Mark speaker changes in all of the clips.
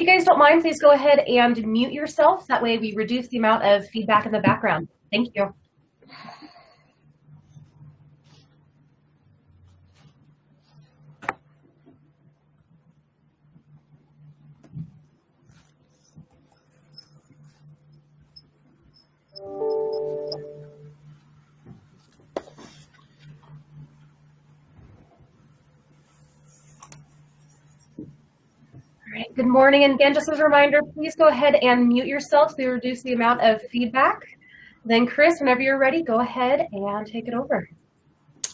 Speaker 1: you guys don't mind, please go ahead and mute yourself. That way we reduce the amount of feedback in the background. Thank you. All right, good morning. And again, just as a reminder, please go ahead and mute yourself so we reduce the amount of feedback. Then Chris, whenever you're ready, go ahead and take it over.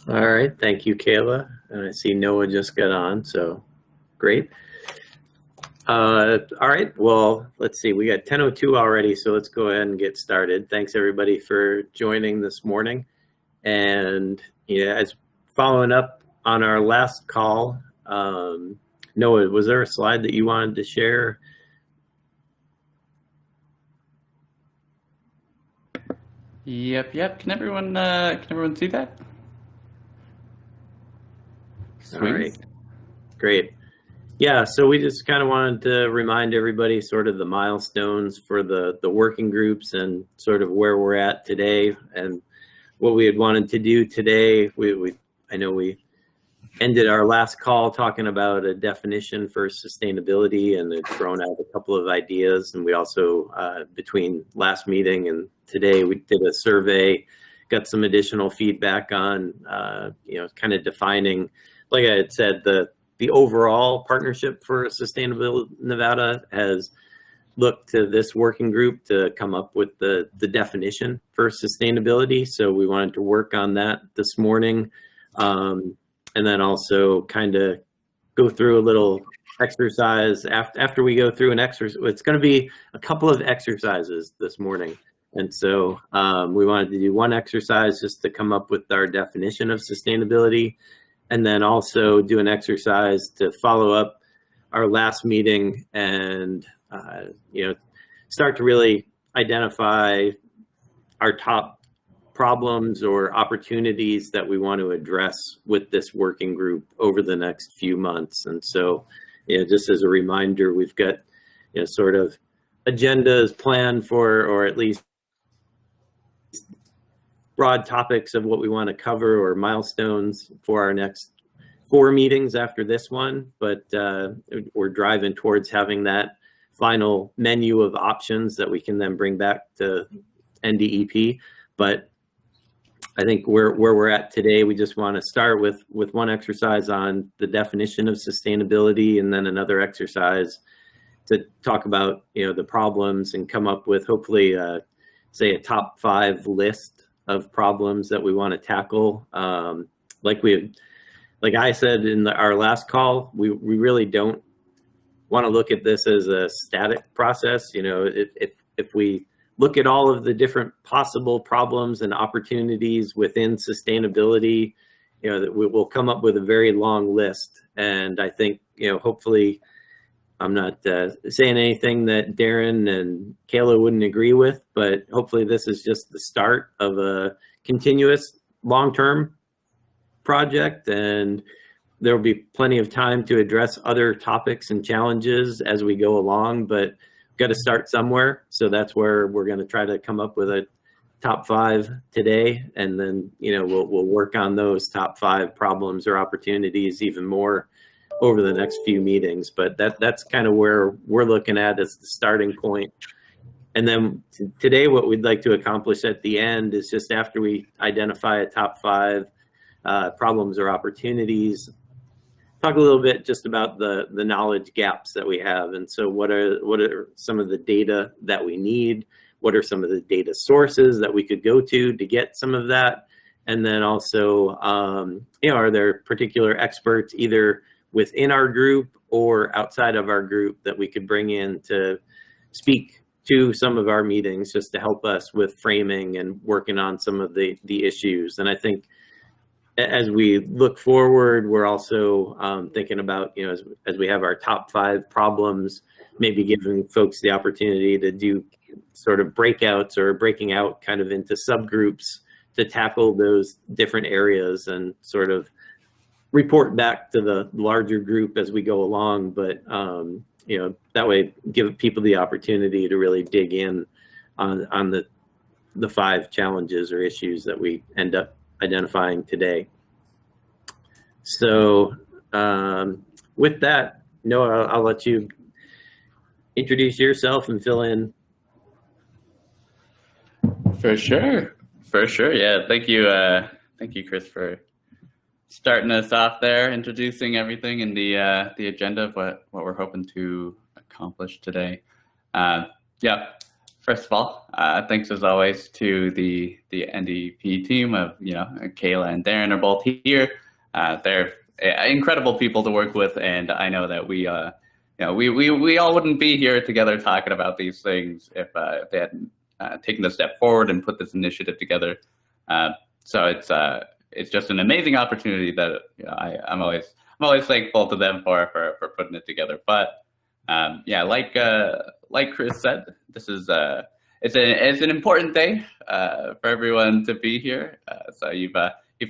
Speaker 2: All right, thank you, Kayla. And I see Noah just got on, so great. All right, well, let's see, we got 10:02 already, so let's go ahead and get started. Thanks everybody for joining this morning. And yeah, as following up on our last call, Noah, was there a slide that you wanted to share?
Speaker 3: Yep. Can everyone see that?
Speaker 2: All right, great. Yeah, so we just kind of wanted to remind everybody sort of the milestones for the working groups and sort of where we're at today and what we had wanted to do today. I know we ended our last call talking about a definition for sustainability and had thrown out a couple of ideas. And we also, between last meeting and today, we did a survey, got some additional feedback on, kind of defining, like I had said, the overall partnership for Sustainable Nevada has looked to this working group to come up with the definition for sustainability. So we wanted to work on that this morning. And then also kind of go through a little exercise after we go through an exercise. It's going to be a couple of exercises this morning. And so we wanted to do one exercise just to come up with our definition of sustainability, and then also do an exercise to follow up our last meeting and start to really identify our top problems or opportunities that we want to address with this working group over the next few months. And so, just as a reminder, we've got, sort of agendas planned for, or at least broad topics of what we want to cover or milestones for our next 4 meetings after this one. But we're driving towards having that final menu of options that we can then bring back to NDEP. But I think where we're at today, we just want to start with one exercise on the definition of sustainability, and then another exercise to talk about the problems and come up with hopefully say a top 5 list of problems that we want to tackle. Like I said in our last call, we really don't want to look at this as a static process. If we look at all of the different possible problems and opportunities within sustainability, that we will come up with a very long list. And I think, hopefully I'm not saying anything that Darren and Kayla wouldn't agree with, but hopefully this is just the start of a continuous long-term project, and there will be plenty of time to address other topics and challenges as we go along, but got to start somewhere. So that's where we're going to try to come up with a top 5 today, and then we'll work on those top 5 problems or opportunities even more over the next few meetings. But that's kind of where we're looking at as the starting point. And then today, what we'd like to accomplish at the end is just after we identify a top 5 problems or opportunities, talk a little bit just about the knowledge gaps that we have. And so what are some of the data that we need? What are some of the data sources that we could go to get some of that? And then also, are there particular experts either within our group or outside of our group that we could bring in to speak to some of our meetings just to help us with framing and working on some of the issues? And I think as we look forward, we're also thinking about, as we have our top 5 problems, maybe giving folks the opportunity to do sort of breakouts or breaking out kind of into subgroups to tackle those different areas and sort of report back to the larger group as we go along. But that way give people the opportunity to really dig in on the 5 challenges or issues that we end up identifying today. So with that, Noah, I'll let you introduce yourself and fill in.
Speaker 3: For sure. Yeah. Thank you, Chris, for starting us off there, introducing everything in the agenda of what we're hoping to accomplish today. Yeah. First of all, thanks as always to the NDP team of Kayla and Darren are both here. They're incredible people to work with, and I know that we all wouldn't be here together talking about these things if they hadn't taken the step forward and put this initiative together. So it's just an amazing opportunity that I'm always thankful to them for putting it together. But yeah, like Chris said, this is it's an important day for everyone to be here. So you've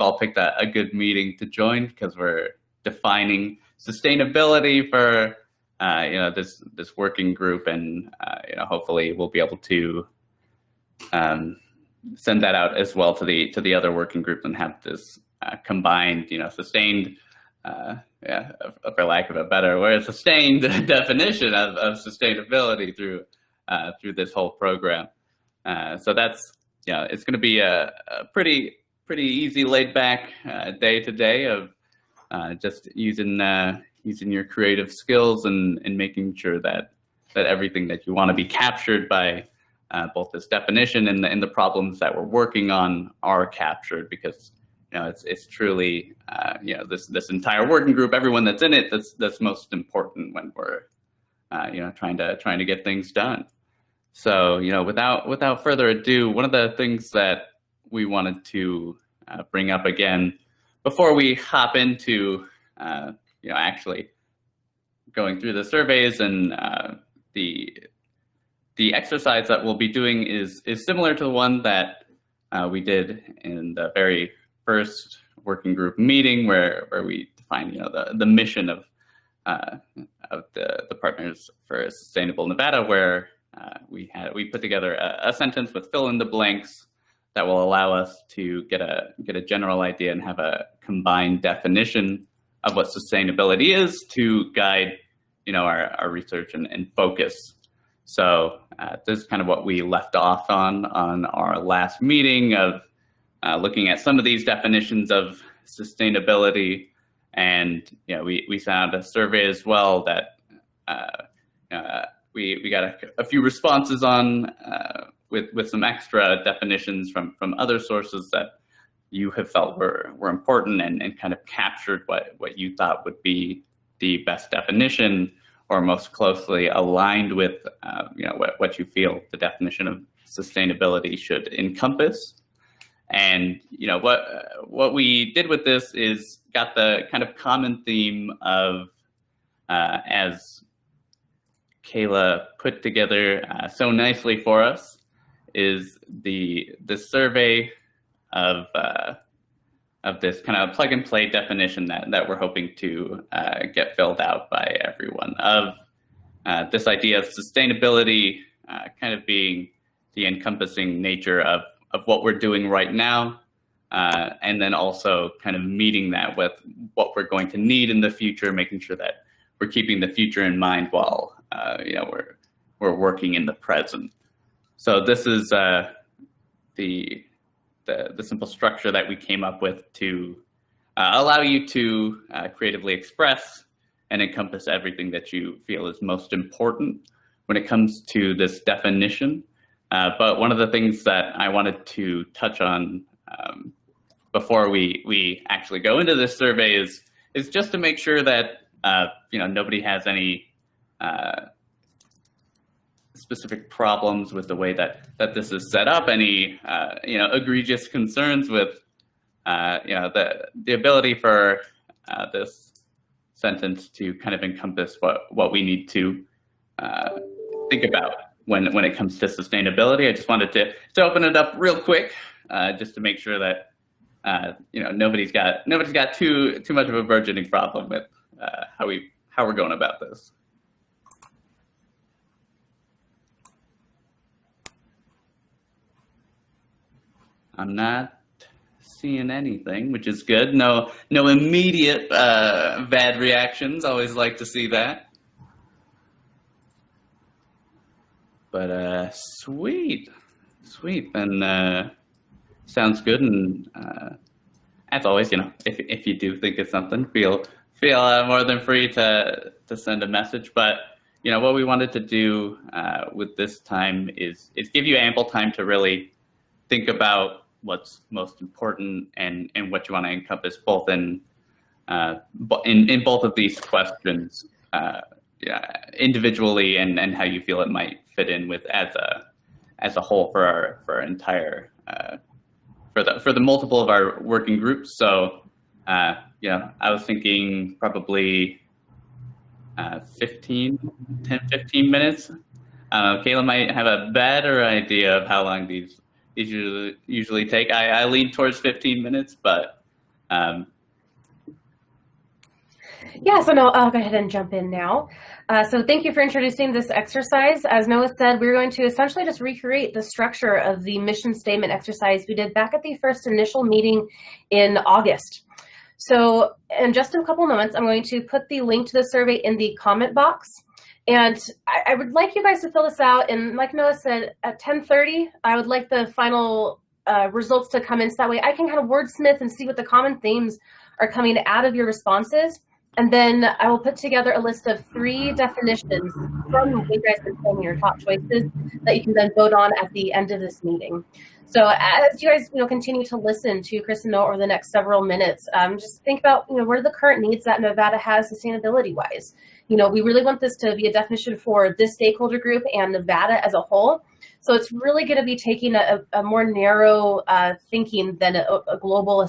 Speaker 3: all picked a good meeting to join, because we're defining sustainability for this working group, and hopefully we'll be able to send that out as well to the other working group and have this combined, sustained, for lack of a better word, sustained definition of sustainability through this whole program. So that's it's going to be a pretty easy, laid back day today of just using your creative skills and making sure that everything that you want to be captured by both this definition and the problems that we're working on are captured, because it's truly this entire working group, everyone that's in it, that's most important when we're trying to get things done. So without further ado, one of the things that we wanted to bring up again before we hop into actually going through the surveys and the exercise that we'll be doing is similar to the one that we did in the very first working group meeting, where we defined the mission of the Partners for Sustainable Nevada, where we put together a sentence with fill in the blanks that will allow us to get a general idea and have a combined definition of what sustainability is to guide our research and focus. So this is kind of what we left off on our last meeting of looking at some of these definitions of sustainability, and we found a survey as well that we got a few responses on with some extra definitions from other sources that you have felt were important and kind of captured what you thought would be the best definition, or most closely aligned with what you feel the definition of sustainability should encompass. And what we did with this is got the kind of common theme of, as Kayla put together so nicely for us, is the survey of this kind of plug and play definition that we're hoping to get filled out by everyone, of this idea of sustainability kind of being the encompassing nature of what we're doing right now, and then also kind of meeting that with what we're going to need in the future, making sure that we're keeping the future in mind while we're working in the present. So this is the simple structure that we came up with to allow you to creatively express and encompass everything that you feel is most important when it comes to this definition. But one of the things that I wanted to touch on before we actually go into this survey is just to make sure that nobody has any specific problems with the way that this is set up, any egregious concerns with the ability for this sentence to kind of encompass what we need to think about when it comes to sustainability. I just wanted to open it up real quick, just to make sure that nobody's got too much of a burgeoning problem with how we're going about this. I'm not seeing anything, which is good. No immediate bad reactions. Always like to see that. But sweet. Then sounds good. And as always, if you do think of something, feel more than free to send a message. But what we wanted to do with this time is give you ample time to really think about what's most important and what you want to encompass both in both of these questions, individually and how you feel it might fit in with as a whole for our entire for the multiple of our working groups. So I was thinking probably 15 minutes. Kayla might have a better idea of how long these usually take. I lean towards 15 minutes, but
Speaker 1: yeah, so no, I'll go ahead and jump in now. So thank you for introducing this exercise. As Noah said, we're going to essentially just recreate the structure of the mission statement exercise we did back at the first initial meeting in August. So in just a couple moments, I'm going to put the link to the survey in the comment box. And I would like you guys to fill this out. And like Noah said, at 10:30, I would like the final results to come in. So that way I can kind of wordsmith and see what the common themes are coming out of your responses. And then I will put together a list of 3 definitions from what you guys have been saying, your top choices, that you can then vote on at the end of this meeting. So as you guys continue to listen to Chris and Noah over the next several minutes, just think about what are the current needs that Nevada has sustainability-wise. We really want this to be a definition for this stakeholder group and Nevada as a whole. So it's really going to be taking a more narrow thinking than a global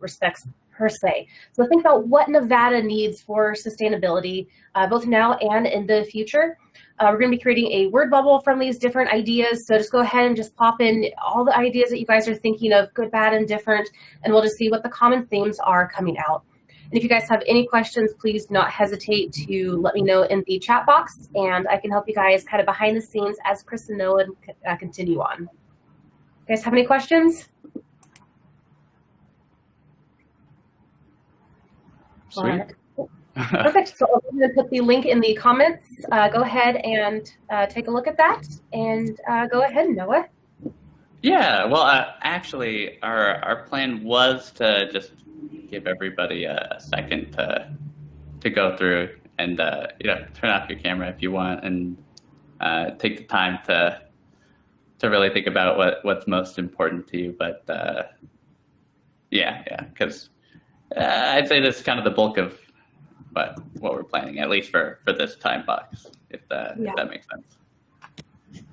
Speaker 1: respects per se. So think about what Nevada needs for sustainability, both now and in the future. We're going to be creating a word bubble from these different ideas. So just go ahead and just pop in all the ideas that you guys are thinking of, good, bad, and different, and we'll just see what the common themes are coming out. And if you guys have any questions, please do not hesitate to let me know in the chat box, and I can help you guys kind of behind the scenes as Chris and Noah continue on. You guys have any questions?
Speaker 3: sweet.
Speaker 1: Perfect. So I'm going to put the link in the comments. Go ahead and take a look at that. And go ahead, Noah.
Speaker 3: Yeah, well, actually, our plan was to just give everybody a second to go through and turn off your camera if you want and take the time to really think about what's most important to you. But because I'd say this is kind of the bulk of what we're planning, at least for this time box, if that makes sense.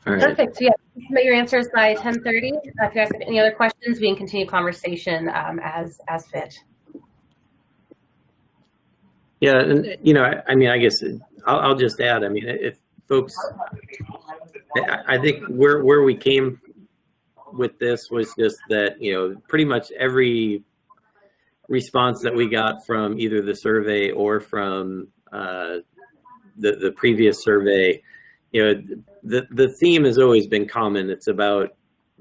Speaker 2: All right.
Speaker 1: Perfect. So submit your answers by 10:30. If you guys have any other questions, we can continue conversation as fit.
Speaker 2: Yeah, and I guess I'll just add. I mean, if folks, I think where we came with this was just that pretty much every response that we got from either the survey or from the previous survey, the theme has always been common. It's about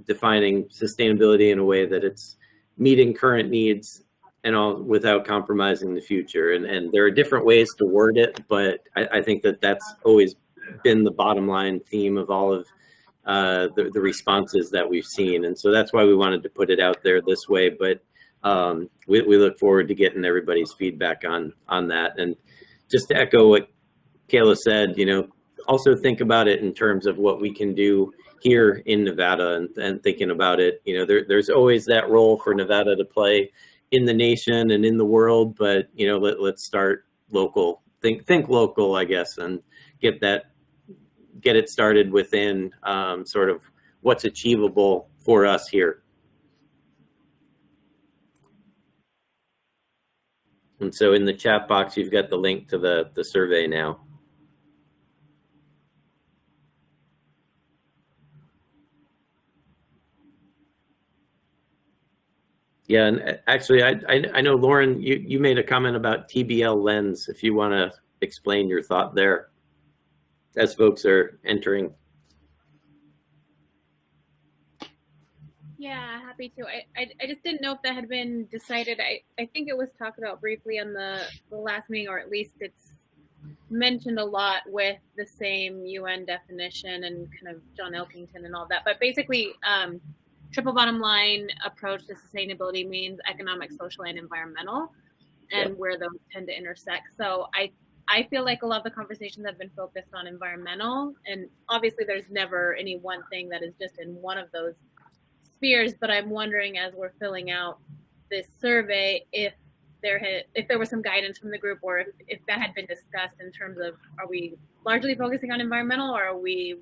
Speaker 2: defining sustainability in a way that it's meeting current needs and all without compromising the future. And there are different ways to word it, but I think that's always been the bottom line theme of all of the responses that we've seen. And so that's why we wanted to put it out there this way. But we look forward to getting everybody's feedback on that. And just to echo what Kayla said, also think about it in terms of what we can do here in Nevada and thinking about it. There's always that role for Nevada to play in the nation and in the world, but let's start local. Think local, I guess, and get it started within sort of what's achievable for us here. And so in the chat box, you've got the link to the survey now. Yeah, and actually, I know, Lauren, you made a comment about TBL lens, if you want to explain your thought there as folks are entering.
Speaker 4: Yeah, happy to. I just didn't know if that had been decided. I think it was talked about briefly on the last meeting, or at least it's mentioned a lot with the same UN definition and kind of John Elkington and all that. But basically, triple bottom line approach to sustainability means economic, social, and environmental, and where those tend to intersect. So I feel like a lot of the conversations have been focused on environmental, and obviously there's never any one thing that is just in one of those spheres, but I'm wondering, as we're filling out this survey, if there was some guidance from the group, or if that had been discussed in terms of, are we largely focusing on environmental, or are we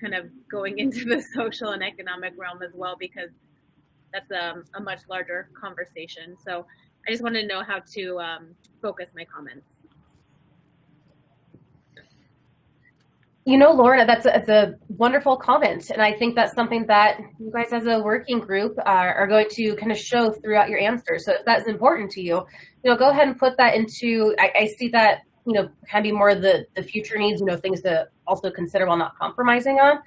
Speaker 4: kind of going into the social and economic realm as well, because that's a much larger conversation. So I just wanted to know how to focus my comments.
Speaker 1: You know, Laura, that's a wonderful comment. And I think that's something that you guys as a working group are going to kind of show throughout your answers. So if that's important to you, go ahead and put that into, I see that, kind of be more the future needs, things to also consider while not compromising on.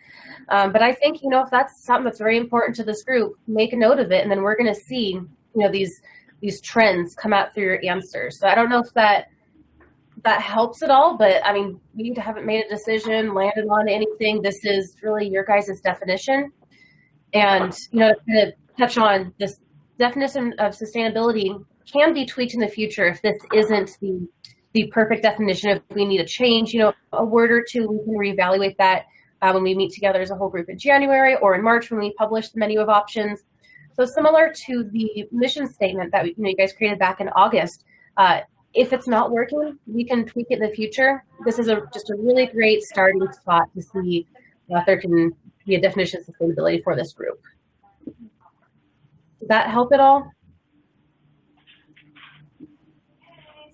Speaker 1: But I think, if that's something that's very important to this group, make a note of it. And then we're going to see, these trends come out through your answers. So I don't know if that helps at all, but I mean, we haven't made a decision, landed on anything. This is really your guys' definition. And, to kind of touch on this definition of sustainability can be tweaked in the future if this isn't the perfect definition. If we need to change, a word or two, we can reevaluate that when we meet together as a whole group in January or in March when we publish the menu of options. So similar to the mission statement that you guys created back in August, if it's not working, we can tweak it in the future. This is just a really great starting spot to see if there can be a definition of sustainability for this group. Did that help at all?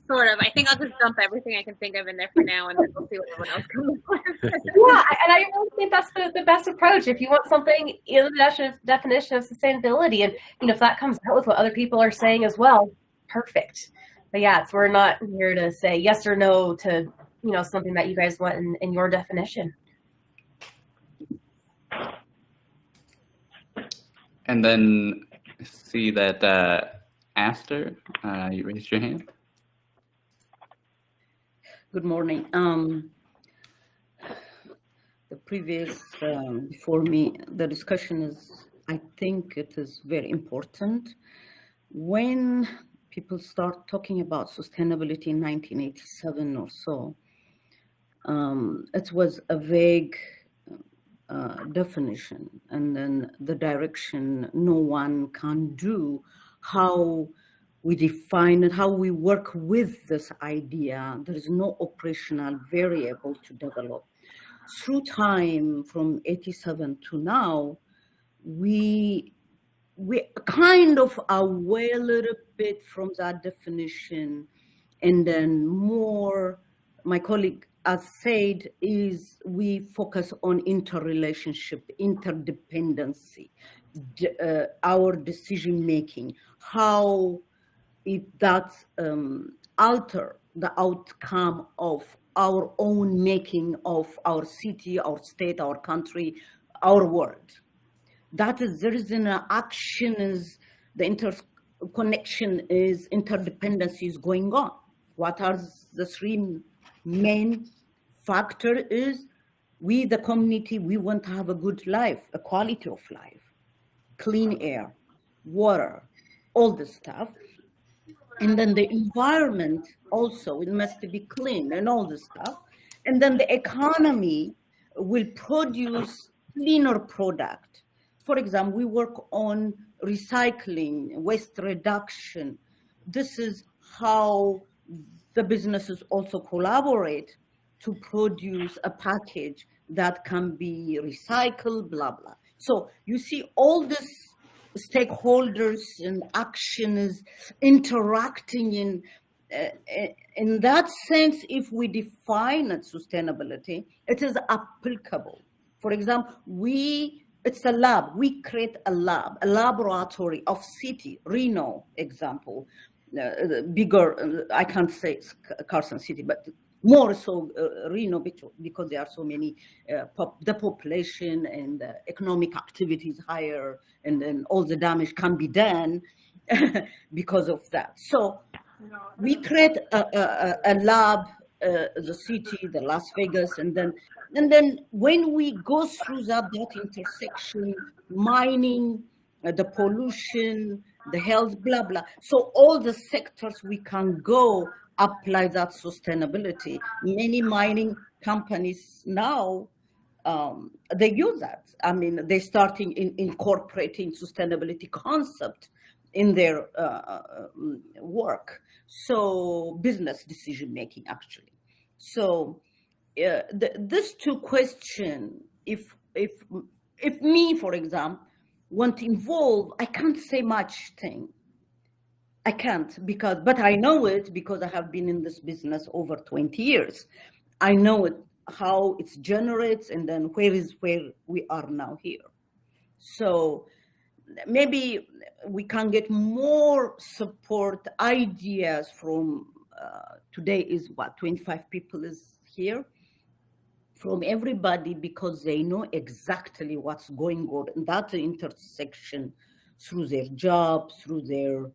Speaker 4: Sort of. I think I'll just dump everything I can think of in there for now, and then we'll see what everyone else comes up with.
Speaker 1: Yeah, and I really think that's the best approach. If you want something in the definition of sustainability, and if that comes out with what other people are saying as well, perfect. But yeah, we're not here to say yes or no to something that you guys want in your definition.
Speaker 3: And then see that Aster, you raised your hand.
Speaker 5: Good morning. The previous before me, the discussion is, I think it is very important. When people start talking about sustainability in 1987 or so, it was a vague definition, and then the direction no one can do, how we define it, how we work with this idea. There is no operational variable to develop. Through time, from 87 to now, we kind of away a little bit from that definition, and then more, my colleague has said, is we focus on interrelationship, interdependency, our decision making, how that alter the outcome of our own making of our city, our state, our country, our world. That is, there is an action, is the interconnection, is interdependency is going on. What are the three main factors? Is we, the community, we want to have a good life, a quality of life, clean air, water, all this stuff. And then the environment also, it must be clean and all this stuff. And then the economy will produce cleaner product. For example, we work on recycling, waste reduction. This is how the businesses also collaborate to produce a package that can be recycled, blah, blah. So you see all this stakeholders and action is interacting in that sense. If we define it sustainability, it is applicable. For example, it's a lab. We create a lab, a laboratory of city. Reno, example, bigger. I can't say Carson City, but more so Reno, because there are so many, the population and the economic activity is higher, and then all the damage can be done because of that. So we create a lab, the city, the Las Vegas, and then when we go through that intersection, mining, the pollution, the health, blah, blah. So all the sectors we can go apply that sustainability. Many mining companies now, they use that. I mean, they're starting incorporating sustainability concept in their work. So business decision making, actually. So these two questions, if me, for example, want to involve, I can't say much thing. I can't, but I know it because I have been in this business over 20 years. I know it, how it generates, and then where we are now here. So maybe we can get more support ideas from, today is what, 25 people is here, from everybody, because they know exactly what's going on in that intersection through their job, through their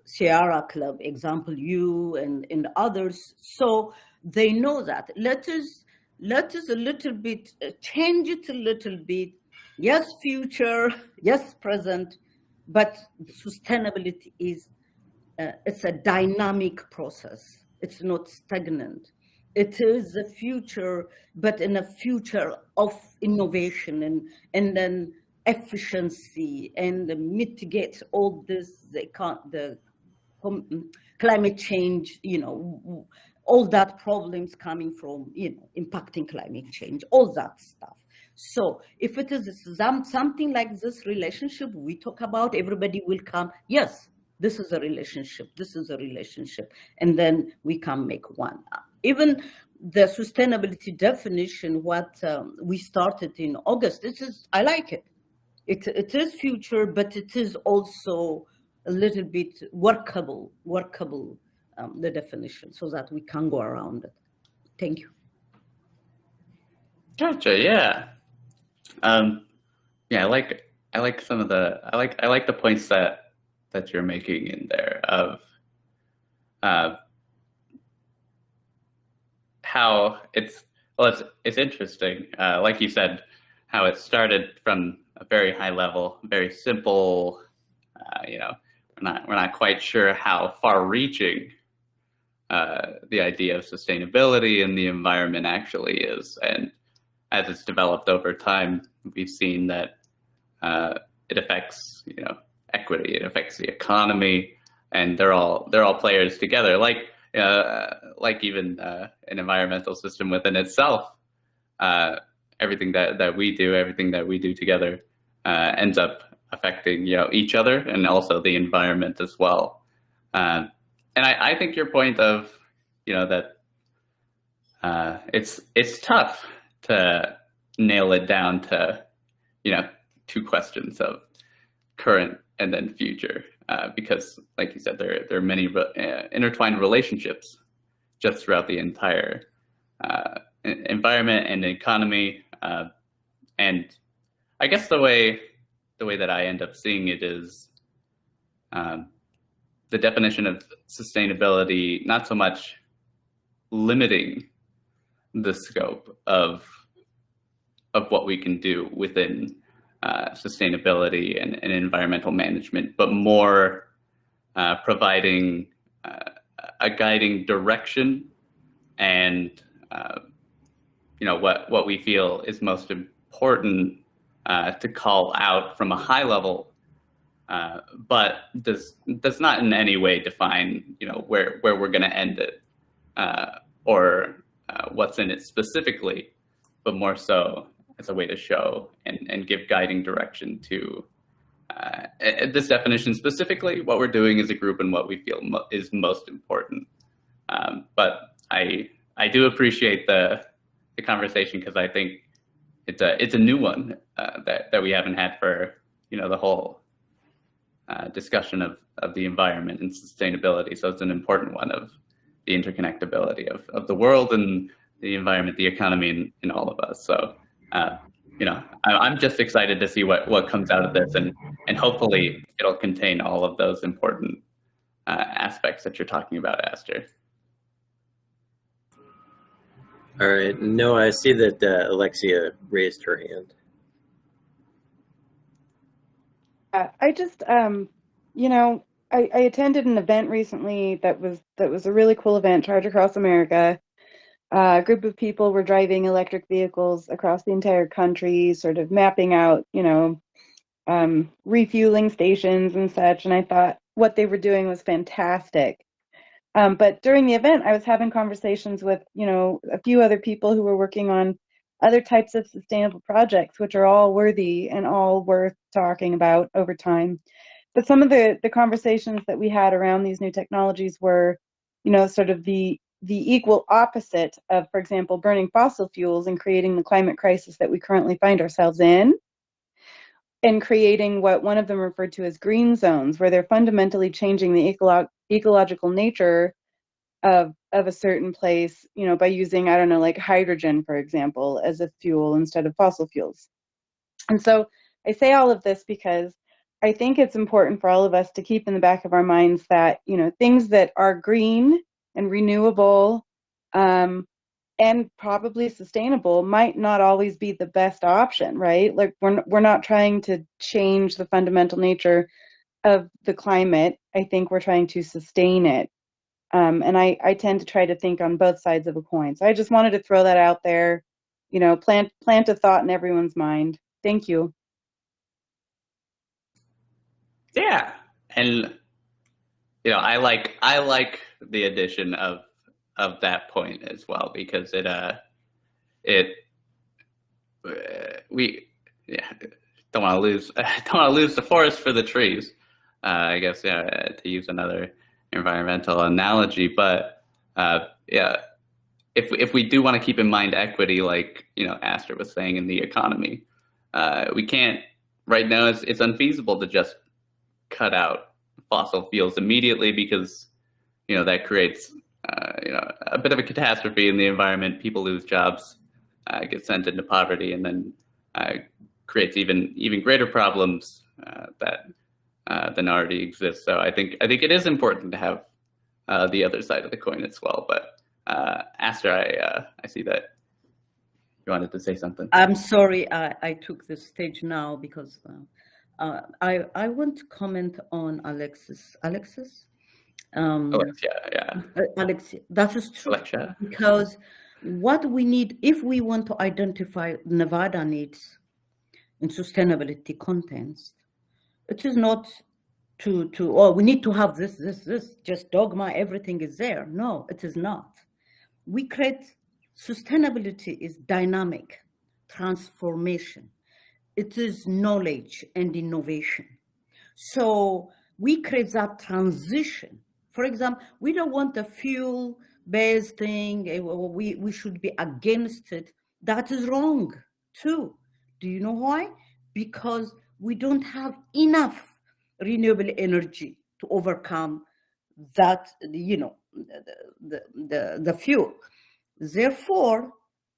Speaker 5: Sierra Club, example, you and others. So they know that. Let us a little bit, change it a little bit. Yes, future, yes, present, but sustainability is, it's a dynamic process. It's not stagnant. It is a future, but in a future of innovation and then efficiency, and mitigate all this, the climate change, all that problems coming from, impacting climate change, all that stuff. So if it is something like this relationship we talk about, everybody will come, yes, this is a relationship, this is a relationship, and then we can make one. Even the sustainability definition, what we started in August, I like it. It is future, but it is also a little bit workable, the definition, so that we can go around it. Thank you.
Speaker 3: Gotcha. Yeah. Yeah. I like some of the. I like the points that you're making in there of how it's interesting. Like you said, how it started from a very high level, very simple. We're not quite sure how far-reaching the idea of sustainability and the environment actually is, and as it's developed over time, we've seen that it affects equity, it affects the economy, and they're all players together. Like even an environmental system within itself, everything that we do together ends up affecting each other and also the environment as well. And I think your point of that it's tough to nail it down to two questions of current and then future, because like you said, there are many intertwined relationships just throughout the entire environment and economy. And I guess the way that I end up seeing it is the definition of sustainability, not so much limiting the scope of what we can do within sustainability and environmental management, but more providing a guiding direction and what we feel is most important to call out from a high level, but does not in any way define where we're going to end it or what's in it specifically, but more so as a way to show and give guiding direction to this definition specifically, what we're doing as a group and what we feel is most important. But I do appreciate the conversation, because I think it's a new one that we haven't had for the whole discussion of the environment and sustainability. So it's an important one of the interconnectability of the world and the environment, the economy, and all of us. So, you know, I'm just excited to see what comes out of this, and hopefully it'll contain all of those important aspects that you're talking about, Aster.
Speaker 2: All right, Noah, I see that Alexia raised her hand.
Speaker 6: I just, you know, I attended an event recently that was a really cool event, Charge Across America. A group of people were driving electric vehicles across the entire country, sort of mapping out, you know, refueling stations and such. And I thought what they were doing was fantastic. But during the event, I was having conversations with, you know, a few other people who were working on other types of sustainable projects, which are all worthy and all worth talking about over time. But some of the conversations that we had around these new technologies were, you know, sort of the equal opposite of, for example, burning fossil fuels and creating the climate crisis that we currently find ourselves in, and creating what one of them referred to as green zones, where they're fundamentally changing the ecological nature of a certain place, you know, by using, I don't know, like hydrogen, for example, as a fuel instead of fossil fuels. And so I say all of this because I think it's important for all of us to keep in the back of our minds that, you know, things that are green and renewable and probably sustainable might not always be the best option, right? Like we're not trying to change the fundamental nature of the climate. I think we're trying to sustain it. And I tend to try to think on both sides of a coin. So I just wanted to throw that out there, you know, plant a thought in everyone's mind. Thank you.
Speaker 3: Yeah, and you know, I like the addition of that point as well, because we don't want to lose the forest for the trees. I guess, yeah, to use another environmental analogy, but yeah, if we do want to keep in mind equity, like, you know, Aster was saying, in the economy, we can't right now. It's unfeasible to just cut out fossil fuels immediately, because, you know, that creates you know, a bit of a catastrophe in the environment. People lose jobs, get sent into poverty, and then creates even greater problems than already exist. So I think it is important to have the other side of the coin as well. But Aster, I see that you wanted to say something.
Speaker 5: I'm sorry, I took the stage now because I want to comment on Alexis. Alexia, that is true.
Speaker 3: Alexia.
Speaker 5: Because what we need, if we want to identify Nevada needs in sustainability context, it is not oh, we need to have this, just dogma, everything is there. No, it is not. We create, sustainability is dynamic transformation. It is knowledge and innovation. So we create that transition. For example, we don't want a fuel-based thing. We should be against it. That is wrong too. Do you know why? Because we don't have enough renewable energy to overcome that, you know, the fuel. Therefore,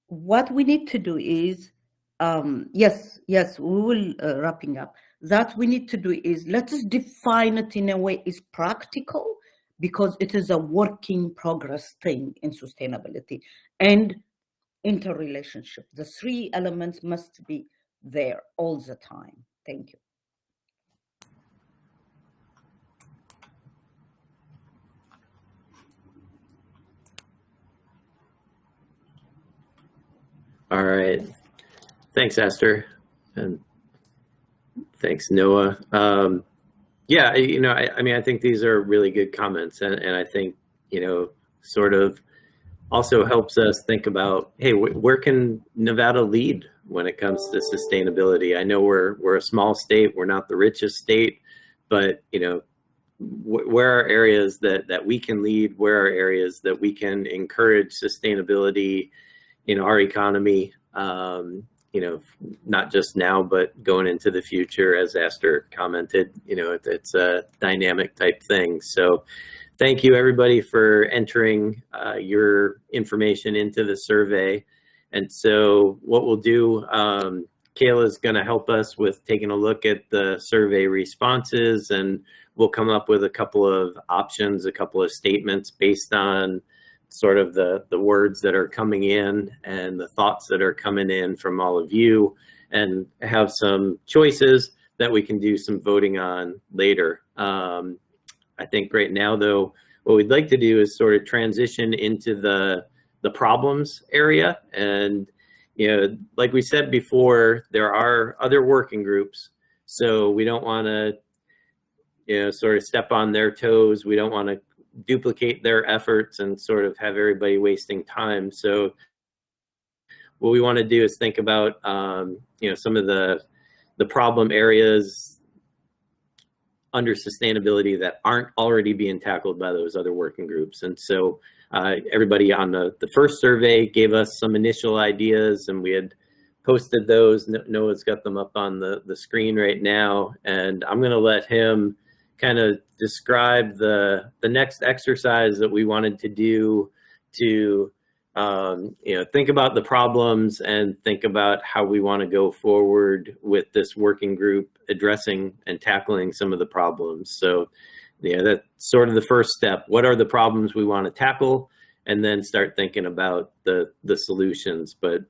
Speaker 5: what we need to do is, yes, we will wrapping up. That we need to do is, let us define it in a way is practical, because it is a working progress thing in sustainability and interrelationship. The three elements must be there all the time. Thank you.
Speaker 2: All right. Thanks, Aster. And thanks, Noah. Yeah, you know, I mean, I think these are really good comments. And I think, you know, sort of also helps us think about, hey, where can Nevada lead when it comes to sustainability? I know we're a small state. We're not the richest state. But, you know, where are areas that we can lead? Where are areas that we can encourage sustainability in our economy, you know, not just now, but going into the future, as Aster commented, you know, it's a dynamic type thing. So thank you everybody for entering your information into the survey. And so what we'll do, Kayla's going to help us with taking a look at the survey responses, and we'll come up with a couple of options, a couple of statements based on sort of the words that are coming in and the thoughts that are coming in from all of you, and have some choices that we can do some voting on later. I think right now, though, what we'd like to do is sort of transition into the problems area. And, you know, like we said before, there are other working groups, so we don't want to, you know, sort of step on their toes. We don't want to duplicate their efforts and sort of have everybody wasting time. So what we want to do is think about, you know, some of the problem areas under sustainability that aren't already being tackled by those other working groups. And so everybody on the first survey gave us some initial ideas, and we had posted those. Noah's got them up on the screen right now, and I'm gonna let him kind of describe the next exercise that we wanted to do to you know, think about the problems and think about how we want to go forward with this working group addressing and tackling some of the problems. So, yeah, that's sort of the first step. What are the problems we want to tackle? And then start thinking about the solutions. But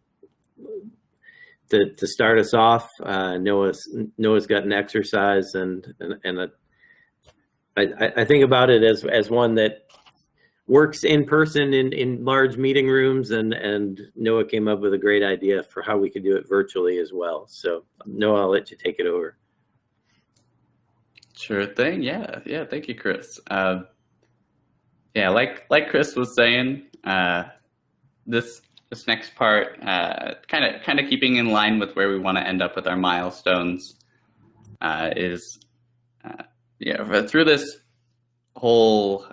Speaker 2: to start us off, Noah's got an exercise, and I think about it as one that works in person in large meeting rooms, and Noah came up with a great idea for how we could do it virtually as well. So Noah, I'll let you take it over.
Speaker 3: Sure thing. Yeah. Thank you, Chris. Yeah, like Chris was saying, this next part, kind of keeping in line with where we want to end up with our milestones, is yeah, through this whole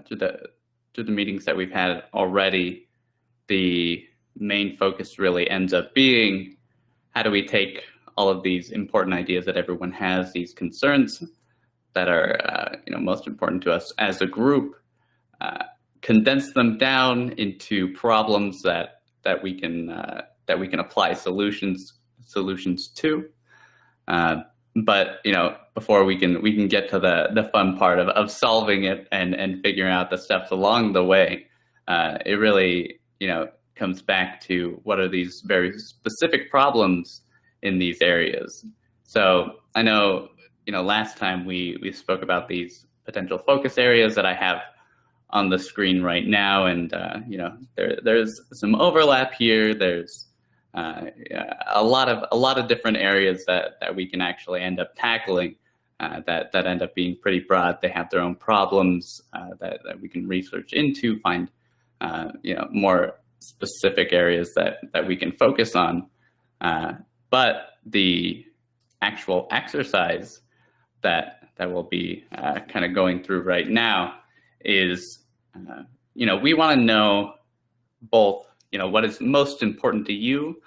Speaker 3: through the meetings that we've had already, the main focus really ends up being, how do we take all of these important ideas that everyone has, these concerns that are you know, most important to us as a group, condense them down into problems that we can apply solutions to. But you know, before we can get to the fun part of solving it and figuring out the steps along the way, it really, you know, comes back to what are these very specific problems in these areas. So I know, you know, last time we spoke about these potential focus areas that I have on the screen right now, and you know, there's some overlap here. There's a lot of different areas that we can actually end up tackling, that end up being pretty broad. They have their own problems that we can research into, find you know, more specific areas that we can focus on. But the actual exercise that we'll be kind of going through right now is, you know, we want to know both, you know, what is most important to you,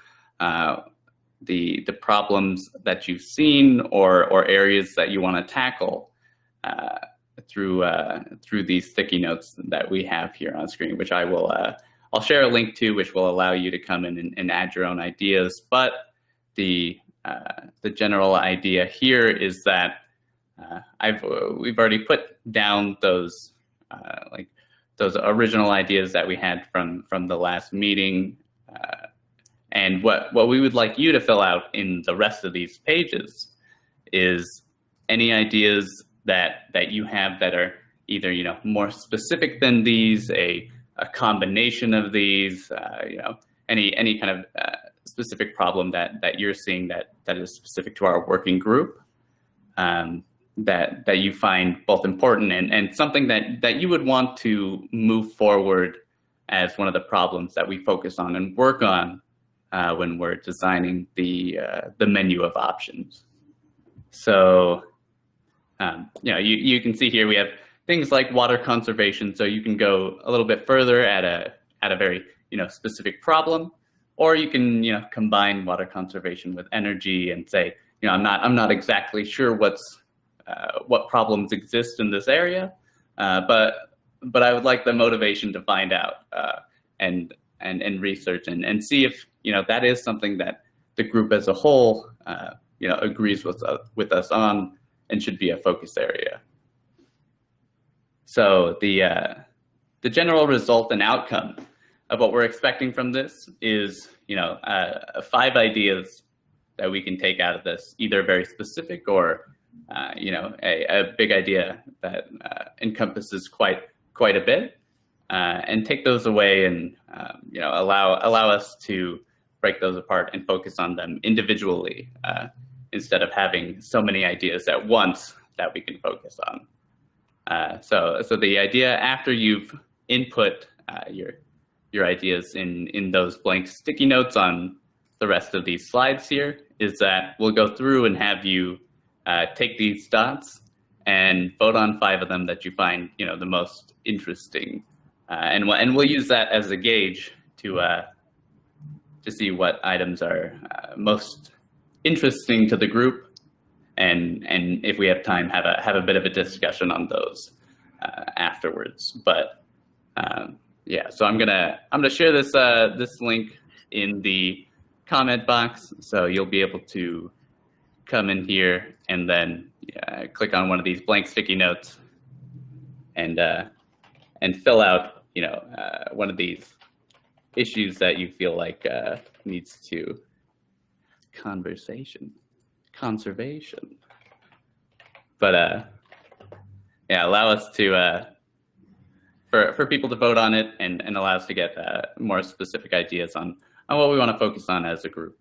Speaker 3: the problems that you've seen or areas that you want to tackle through these sticky notes that we have here on screen, which I'll share a link to, which will allow you to come in and add your own ideas. But the general idea here is that we've already put down those like those original ideas that we had from the last meeting, and what we would like you to fill out in the rest of these pages is any ideas that you have that are either, you know, more specific than these, a combination of these, you know, any kind of specific problem that you're seeing that is specific to our working group, that you find both important and something that you would want to move forward as one of the problems that we focus on and work on when we're designing the menu of options. So you know, you can see here we have things like water conservation, so you can go a little bit further at a very, you know, specific problem, or you can, you know, combine water conservation with energy and say, you know, I'm not exactly sure what problems exist in this area, but I would like the motivation to find out and research and see if that is something that the group as a whole agrees with us on and should be a focus area. So the general result and outcome of what we're expecting from this is 5 ideas that we can take out of this, either very specific or a big idea that encompasses quite a bit, and take those away and allow us to break those apart and focus on them individually instead of having so many ideas at once that we can focus on. So the idea, after you've input your ideas in those blank sticky notes on the rest of these slides here, is that we'll go through and have you take these dots and vote on 5 of them that you find the most interesting, and we'll use that as a gauge to see what items are most interesting to the group, and if we have time, have a bit of a discussion on those afterwards. But yeah, so I'm gonna share this link in the comment box, so you'll be able to come in here and then click on one of these blank sticky notes and fill out one of these issues that you feel like needs to conservation. But yeah, allow us to for people to vote on it and allow us to get more specific ideas on what we want to focus on as a group.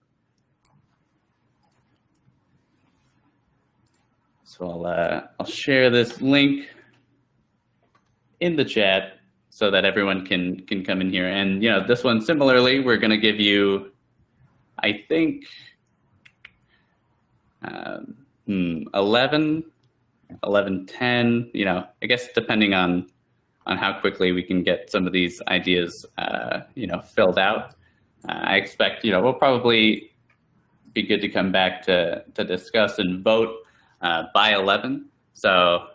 Speaker 3: So I'll share this link in the chat so that everyone can come in here. And this one, similarly, we're going to give you, I think, 11, 10. I guess depending on how quickly we can get some of these ideas, filled out. I expect, we'll probably be good to come back to discuss and vote by 11. So,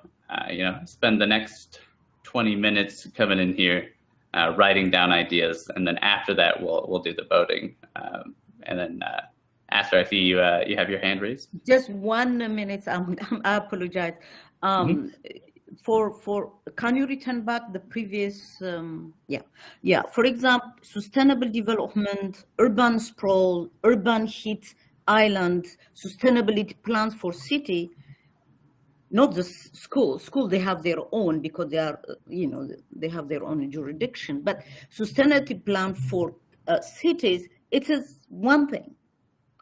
Speaker 3: spend the next 20 minutes coming in here, writing down ideas, and then after that, we'll do the voting. And then Aster, I see you have your hand raised.
Speaker 5: Just 1 minute. I apologize. Can you return back the previous? Yeah. For example, sustainable development, urban sprawl, urban heat islands, sustainability plans for city. Not the school. School, they have their own because they are, they have their own jurisdiction. But sustainability plan for cities, it is one thing.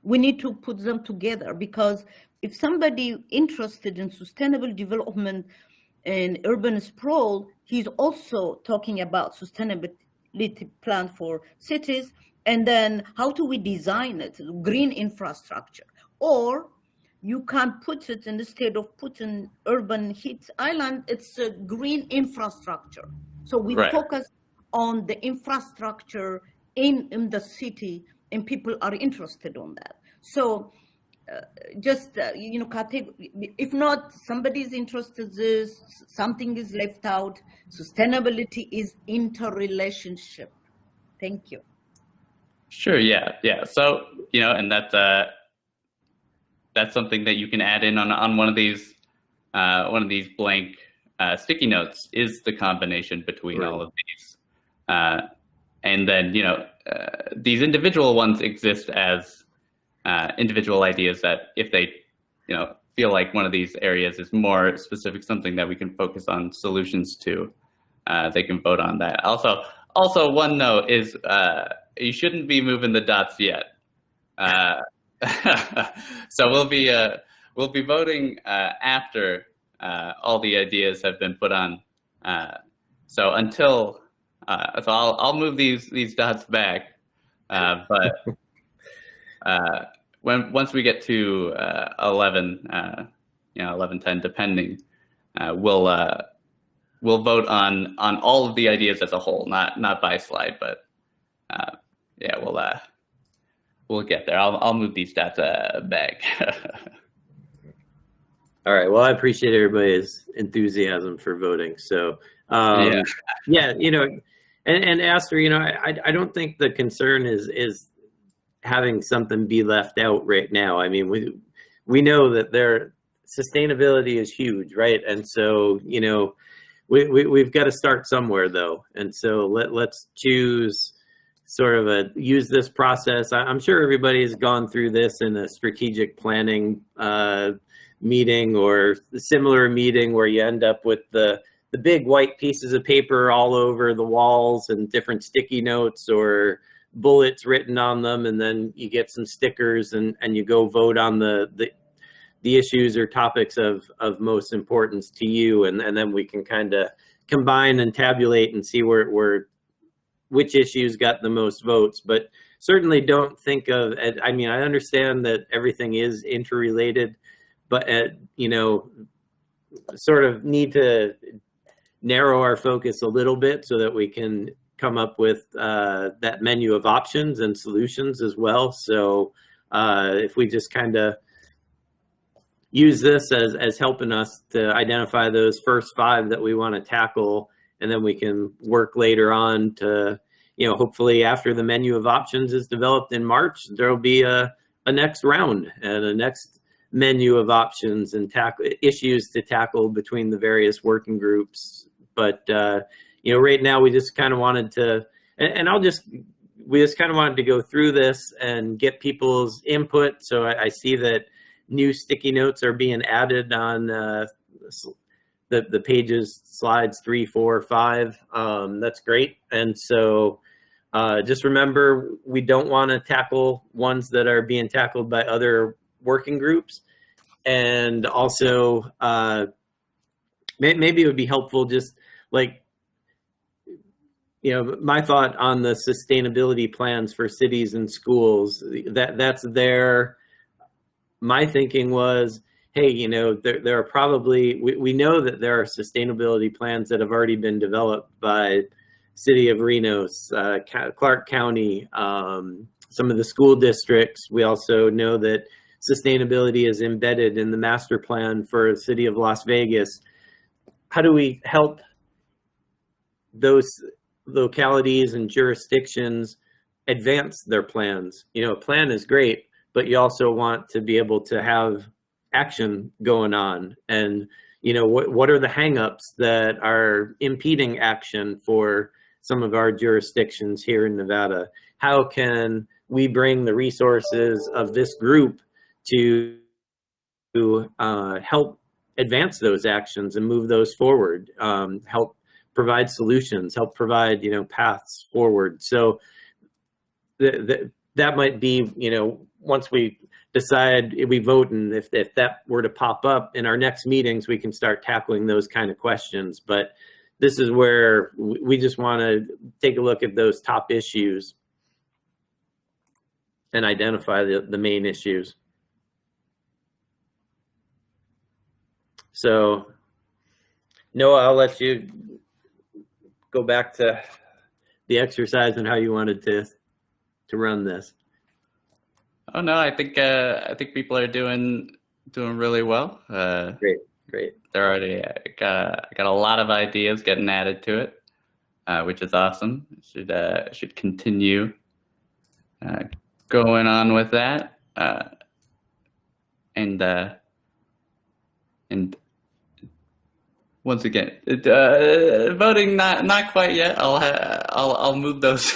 Speaker 5: We need to put them together, because if somebody interested in sustainable development and urban sprawl, he's also talking about sustainability plan for cities, and then how do we design it, green infrastructure. Or you can put it, instead of putting urban heat island, it's a green infrastructure. So we focus on the infrastructure in the city, and people are interested on that. So just, if not, somebody is interested in this, something is left out. Sustainability is interrelationship. Thank you.
Speaker 3: Sure, yeah. So, and that's something that you can add in on one of these blank sticky notes, is the combination between all of these. And then, these individual ones exist as individual ideas that if they, feel like one of these areas is more specific, something that we can focus on solutions to, they can vote on that. Also, one note is you shouldn't be moving the dots yet. So we'll be voting after all the ideas have been put on. So until so I'll move these dots back, but once we get to 11, 11:10, depending, we'll vote on all of the ideas as a whole, not by slide, but yeah, we'll get there. I'll move these dots back.
Speaker 2: All right. Well, I appreciate everybody's enthusiasm for voting. So
Speaker 3: Yeah.
Speaker 2: Yeah, and Aster, I don't think the concern is having something be left out right now. I mean, we know that sustainability is huge, right? And so, we've got to start somewhere though. And so let's choose sort of use this process. I'm sure everybody has gone through this in a strategic planning meeting or a similar meeting where you end up with the big white pieces of paper all over the walls and different sticky notes or bullets written on them, and then you get some stickers and you go vote on the issues or topics of most importance to you, and then we can kind of combine and tabulate and see which issues got the most votes. But certainly don't think of, I mean, I understand that everything is interrelated, but sort of need to narrow our focus a little bit so that we can come up with that menu of options and solutions as well. So if we just kind of use this as helping us to identify those first 5 that we want to tackle, and then we can work later on to, hopefully after the menu of options is developed in March, there'll be a next round and a next menu of options and issues to tackle between the various working groups. But right now we just kind of wanted to, we just kind of wanted to go through this and get people's input. So I see that new sticky notes are being added on the pages, slides 3, 4, 5. That's great. And so just remember, we don't want to tackle ones that are being tackled by other working groups. And also maybe it would be helpful just like, my thought on the sustainability plans for cities and schools, that's there. My thinking was, hey, there are probably, we know that there are sustainability plans that have already been developed by City of Reno, Clark County, some of the school districts. We also know that sustainability is embedded in the master plan for the City of Las Vegas. How do we help those localities and jurisdictions advance their plans? A plan is great, but you also want to be able to have action going on. And, what are the hangups that are impeding action for some of our jurisdictions here in Nevada? How can we bring the resources of this group to help advance those actions and move those forward, help provide solutions, help provide, paths forward. So that might be, once we decide, we vote, and if that were to pop up in our next meetings, we can start tackling those kind of questions. But this is where we just want to take a look at those top issues and identify the main issues. So Noah, I'll let you go back to the exercise and how you wanted to run this.
Speaker 3: Oh no, I think people are doing really well.
Speaker 2: Great.
Speaker 3: They're already got a lot of ideas getting added to it, which is awesome. Should continue going on with that, and once again, voting not quite yet. I'll move those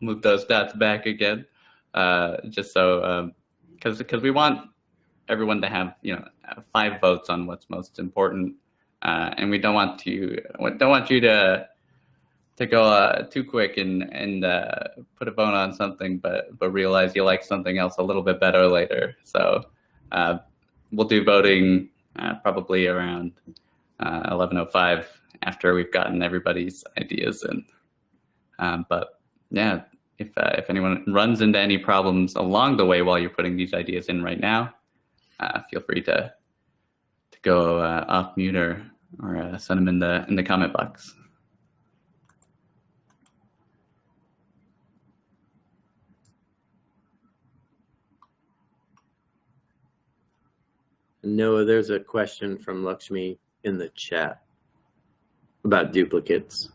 Speaker 3: move those stats back again, just so because we want everyone to have 5 votes on what's most important, and we don't want you to go too quick and put a vote on something, but realize you like something else a little bit better later. So we'll do voting probably around 11:05 after we've gotten everybody's ideas in. But yeah, if anyone runs into any problems along the way while you're putting these ideas in right now, feel free to go off mute or send them in the comment box.
Speaker 2: Noah, there's a question from Lakshmi in the chat. about duplicates?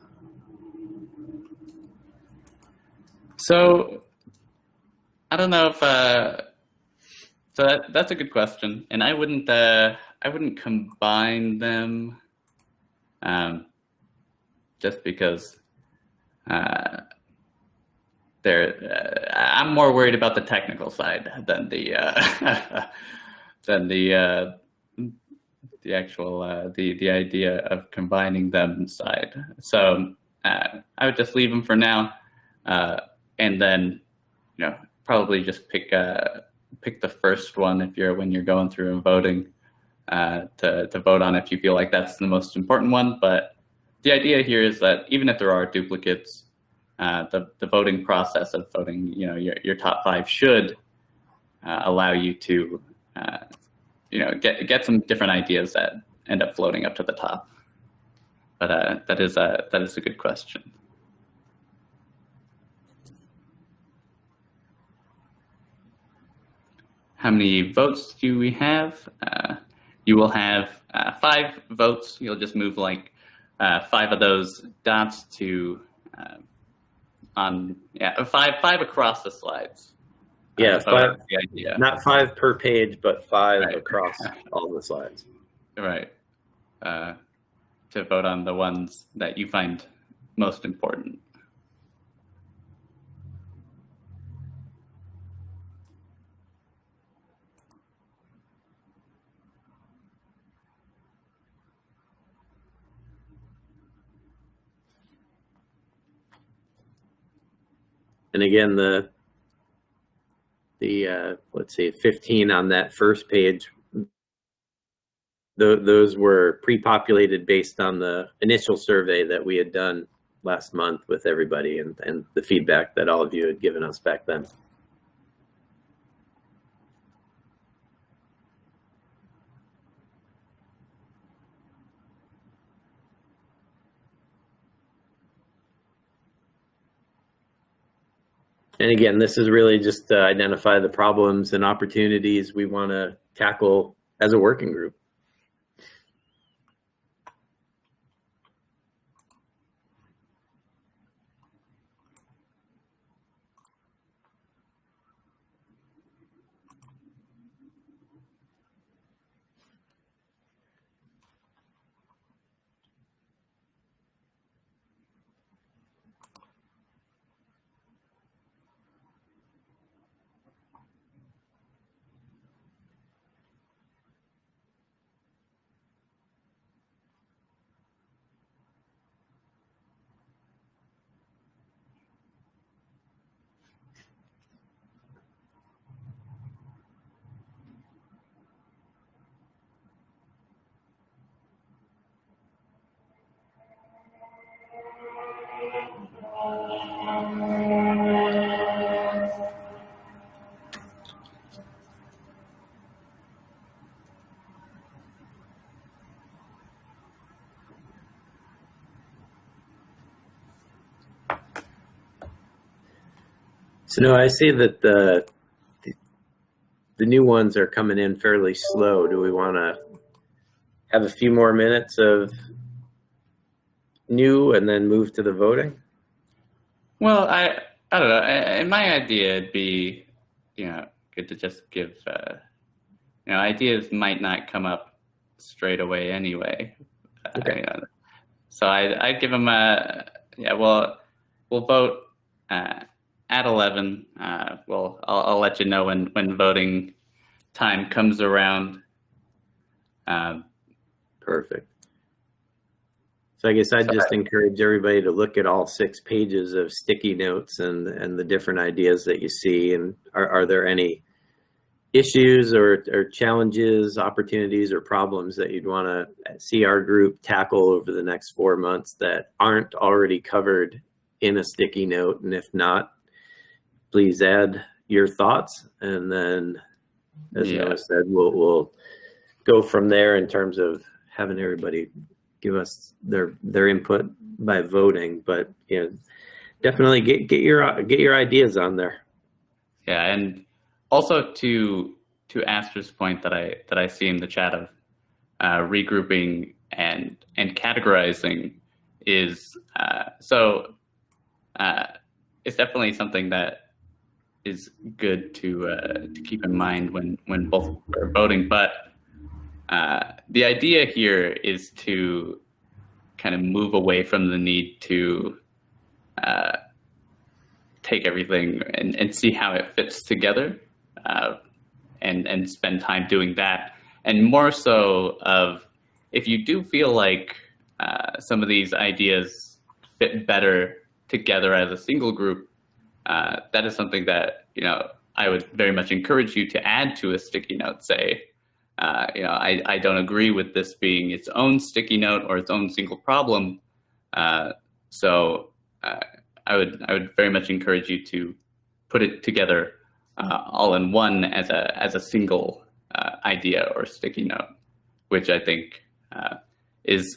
Speaker 3: So I don't know if so that's a good question, and I wouldn't combine them, just because I'm more worried about the technical side than the than the actual the idea of combining them side. So I would just leave them for now, and then probably just pick the first one when you're going through and voting, to vote on if you feel like that's the most important one. But the idea here is that even if there are duplicates, the voting process of voting, your top 5 should allow you to, get some different ideas that end up floating up to the top. But that is a good question. How many votes do we have? You will have 5 votes. You'll just move like 5 of those dots to five across the slides.
Speaker 2: Yeah, 5.
Speaker 3: The idea.
Speaker 2: Not 5 per page, but 5
Speaker 3: Right.
Speaker 2: across all the slides.
Speaker 3: Right. To vote on the ones that you find most important.
Speaker 2: And again, the let's see, 15 on that first page, those were pre-populated based on the initial survey that we had done last month with everybody, and the feedback that all of you had given us back then. And again, this is really just to identify the problems and opportunities we want to tackle as a working group. So no, I see that the new ones are coming in fairly slow. Do we want to have a few more minutes of new and then move to the voting?
Speaker 3: Well, I don't know. In my idea, it'd be good to just give ideas might not come up straight away anyway.
Speaker 2: Okay.
Speaker 3: So I'd give them we'll vote at 11. I'll let you know when voting time comes around.
Speaker 2: Perfect. So I guess I'd just encourage everybody to look at all 6 pages of sticky notes and the different ideas that you see. And are there any issues or challenges, opportunities, or problems that you'd want to see our group tackle over the next 4 months that aren't already covered in a sticky note? And if not, please add your thoughts. And then, as Noah said, we'll go from there in terms of having everybody give us their input by voting. But definitely get your ideas on there.
Speaker 3: Yeah, and also to Astra's point that I see in the chat of regrouping and categorizing is it's definitely something that is good to keep in mind when both are voting. But the idea here is to kind of move away from the need to take everything and see how it fits together, and spend time doing that. And more so of, if you do feel like some of these ideas fit better together as a single group, that is something that, I would very much encourage you to add to a sticky note. Say, I don't agree with this being its own sticky note or its own single problem. So I would very much encourage you to put it together all in one as a single idea or sticky note, which I think is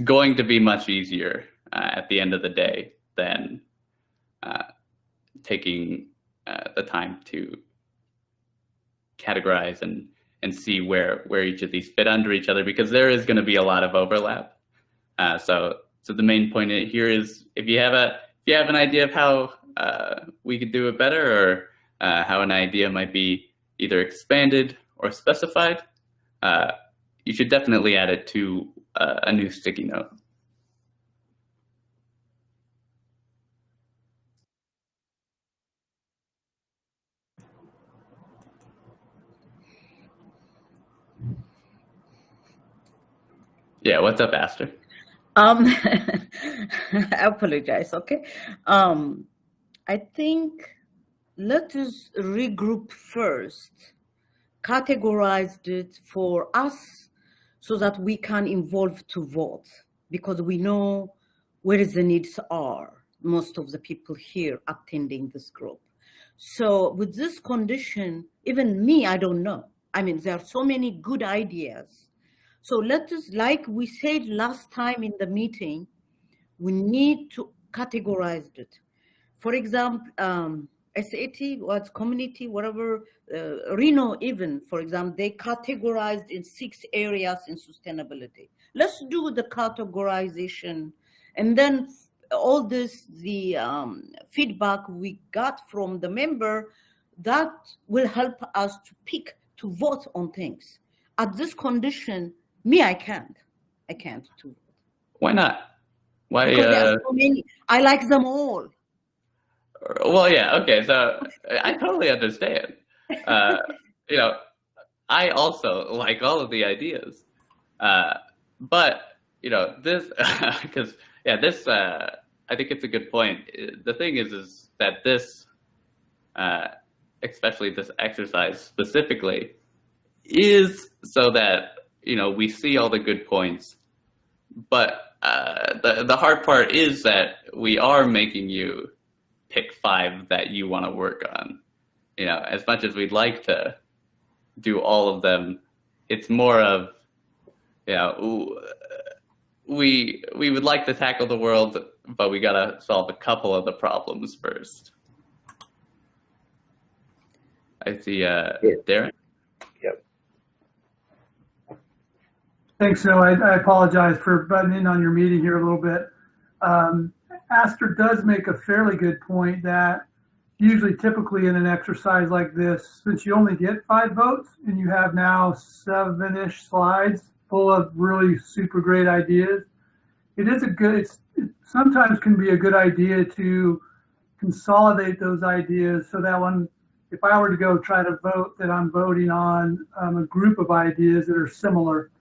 Speaker 3: going to be much easier at the end of the day than taking the time to categorize and see where each of these fit under each other, because there is going to be a lot of overlap. So the main point here is, if you have an idea of how we could do it better, or how an idea might be either expanded or specified, you should definitely add it to a new sticky note. Yeah, what's up, Aster?
Speaker 5: I apologize. Okay. I think let us regroup first, categorize it for us so that we can involve to vote, because we know where the needs are, most of the people here attending this group. So with this condition, even me, I don't know. I mean, there are so many good ideas. So let us, like we said last time in the meeting, we need to categorize it. For example, SAT, what's community, whatever, Reno even, for example, they categorized in 6 areas in sustainability. Let's do the categorization, and then all this, the feedback we got from the member, that will help us to pick, to vote on things. At this condition, me, I can't to vote.
Speaker 3: Why not? Why?
Speaker 5: Because there are so many. I like them all.
Speaker 3: Well, yeah, okay, so I totally understand. I also like all of the ideas, but this, because this, I think it's a good point. The thing is that this, especially this exercise specifically, is so that we see all the good points, but the hard part is that we are making you pick 5 that you want to work on. As much as we'd like to do all of them, it's more of, we would like to tackle the world, but we gotta solve a couple of the problems first. I see Darren.
Speaker 2: Yep.
Speaker 7: Thanks, Noah. I apologize for butting in on your meeting here a little bit. Aster does make a fairly good point that usually, typically in an exercise like this, since you only get 5 votes and you have now 7-ish slides full of really super great ideas, it sometimes can be a good idea to consolidate those ideas so that if I were to go try to vote, that I'm voting on a group of ideas that are similar.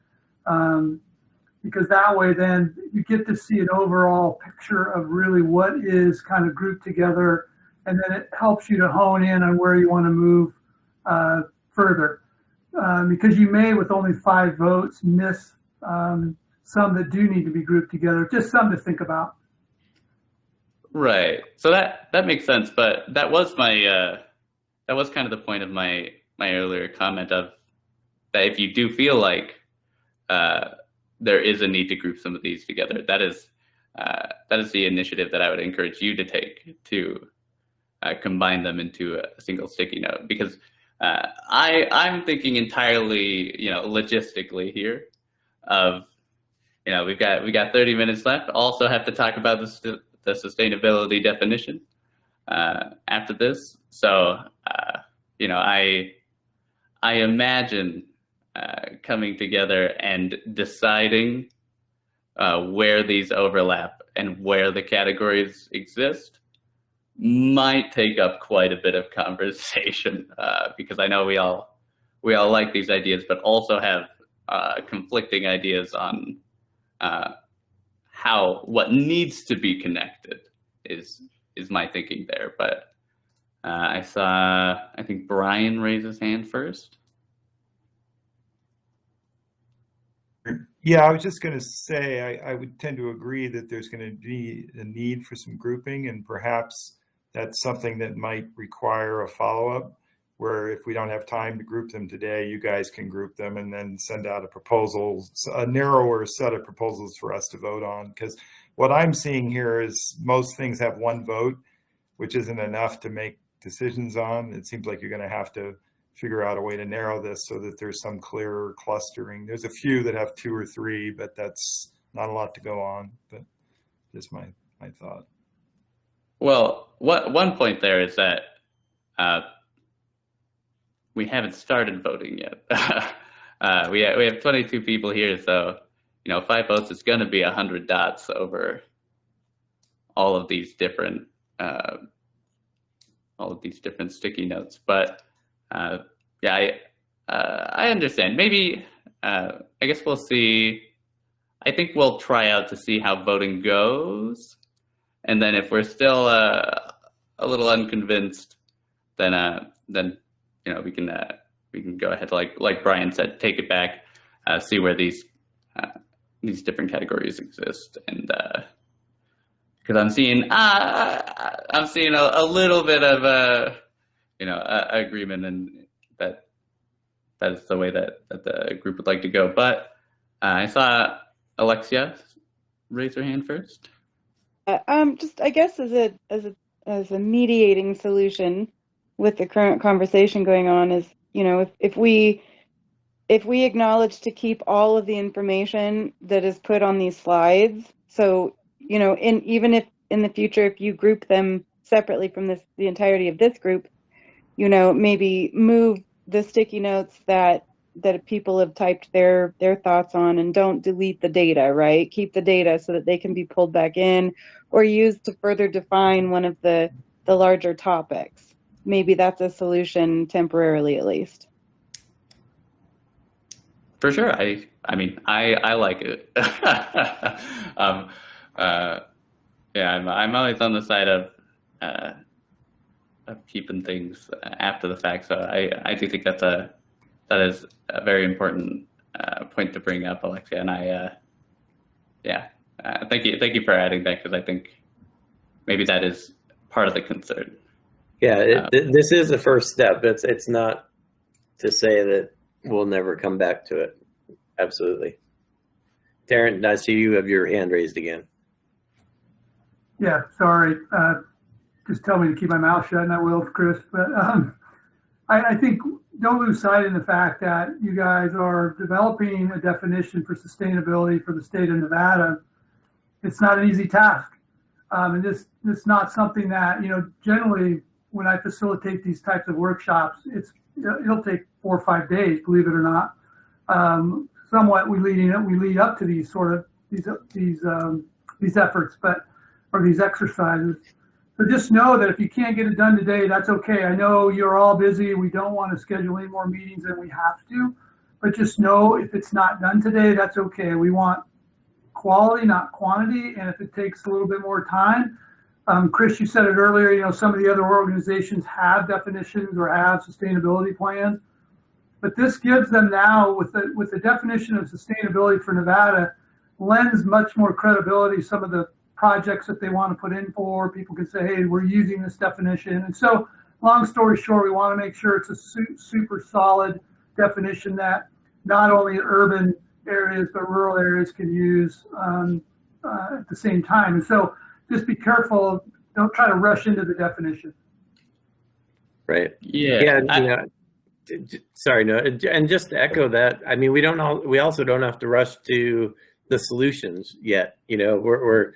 Speaker 7: Because that way then you get to see an overall picture of really what is kind of grouped together, and then it helps you to hone in on where you want to move further. Because you may, with only 5 votes, miss some that do need to be grouped together. Just something to think about.
Speaker 3: Right. So that makes sense, but that was my that was kind of the point of my earlier comment of that if you do feel like there is a need to group some of these together, that is the initiative that I would encourage you to take, to combine them into a single sticky note. Because I'm thinking entirely, logistically here of, we've got 30 minutes left. Also have to talk about the sustainability definition after this. So, I imagine coming together and deciding where these overlap and where the categories exist might take up quite a bit of conversation because I know we all like these ideas, but also have conflicting ideas on what needs to be connected is my thinking there. But I think Brian raised his hand first.
Speaker 8: Yeah, I was just going to say I would tend to agree that there's going to be a need for some grouping, and perhaps that's something that might require a follow-up, where if we don't have time to group them today, you guys can group them and then send out a narrower set of proposals for us to vote on. Because what I'm seeing here is most things have one vote, which isn't enough to make decisions on. It seems like you're going to have to figure out a way to narrow this so that there's some clearer clustering. There's a few that have 2 or 3, but that's not a lot to go on. But just my thought.
Speaker 3: Well, one point there is that we haven't started voting yet. We have 22 people here, so 5 votes is going to be 100 dots over all of these different sticky notes. But I understand. Maybe I guess we'll see. I think we'll try out to see how voting goes, and then if we're still a little unconvinced, then we can go ahead, like Brian said, take it back, see where these different categories exist, and because I'm seeing a little bit of agreement, and that is the way that the group would like to go. But I saw Alexia raise her hand first.
Speaker 6: Just I guess as a mediating solution with the current conversation going on is, if we acknowledge to keep all of the information that is put on these slides, so even if in the future, if you group them separately from the entirety of this group, maybe move the sticky notes that people have typed their thoughts on, and don't delete the data, right? Keep the data so that they can be pulled back in or used to further define one of the larger topics. Maybe that's a solution temporarily, at least.
Speaker 3: For sure. I mean, I like it. I'm always on the side of keeping things after the fact. So I do think that is a very important point to bring up, Alexia. And thank you for adding that, because I think maybe that is part of the concern.
Speaker 2: Yeah, this is the first step. It's not to say that we'll never come back to it. Absolutely. Taryn, I see you have your hand raised again.
Speaker 7: Yeah, sorry. Just tell me to keep my mouth shut, and I will, Chris. But I think don't lose sight in the fact that you guys are developing a definition for sustainability for the state of Nevada. It's not an easy task. And this is not something that, generally when I facilitate these types of workshops, it'll take 4 or 5 days, believe it or not. Somewhat we lead up to these sort of these efforts, or these exercises. So just know that if you can't get it done today, that's okay. I know you're all busy. We don't want to schedule any more meetings than we have to, but just know if it's not done today, that's okay. We want quality, not quantity. And if it takes a little bit more time, Chris, you said it earlier, some of the other organizations have definitions or have sustainability plans, but this gives them now, with the definition of sustainability for Nevada, lends much more credibility. Some of the projects that they want to put in for, people can say, hey, we're using this definition. And so, long story short, we want to make sure it's a super solid definition that not only urban areas but rural areas can use at the same time. And so just be careful. Don't try to rush into the definition.
Speaker 2: Right.
Speaker 3: Yeah.
Speaker 2: Sorry, no. And just to echo that, I mean, we also don't have to rush to the solutions yet. You know, we're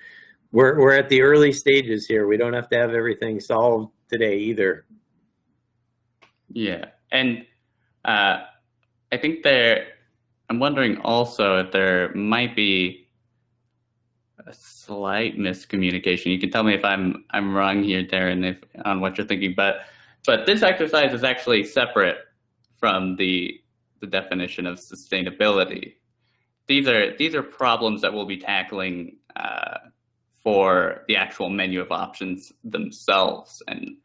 Speaker 2: at the early stages here. We don't have to have everything solved today either.
Speaker 3: Yeah, and I think I'm wondering also if there might be a slight miscommunication. You can tell me if I'm wrong here, Darren, on what you're thinking. But this exercise is actually separate from the definition of sustainability. These are problems that we'll be tackling for the actual menu of options themselves, and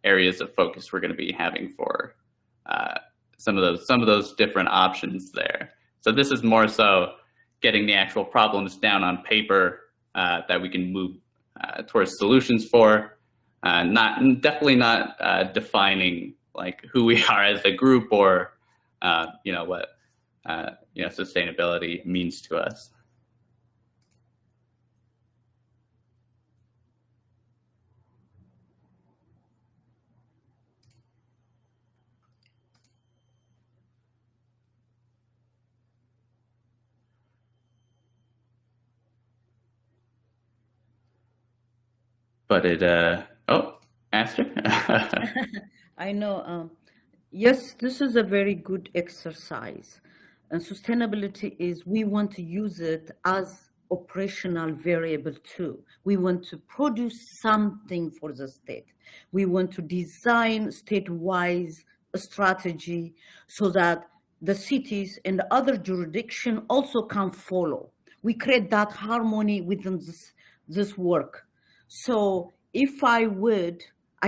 Speaker 3: areas of focus we're going to be having for some of those different options there. So this is more so getting the actual problems down on paper that we can move towards solutions for. Definitely not defining like who we are as a group or what sustainability means to us. But Aster?
Speaker 5: I know. Yes, this is a very good exercise. And sustainability is, we want to use it as operational variable too. We want to produce something for the state. We want to design state-wise strategy so that the cities and the other jurisdiction also can follow. We create that harmony within this work. So if I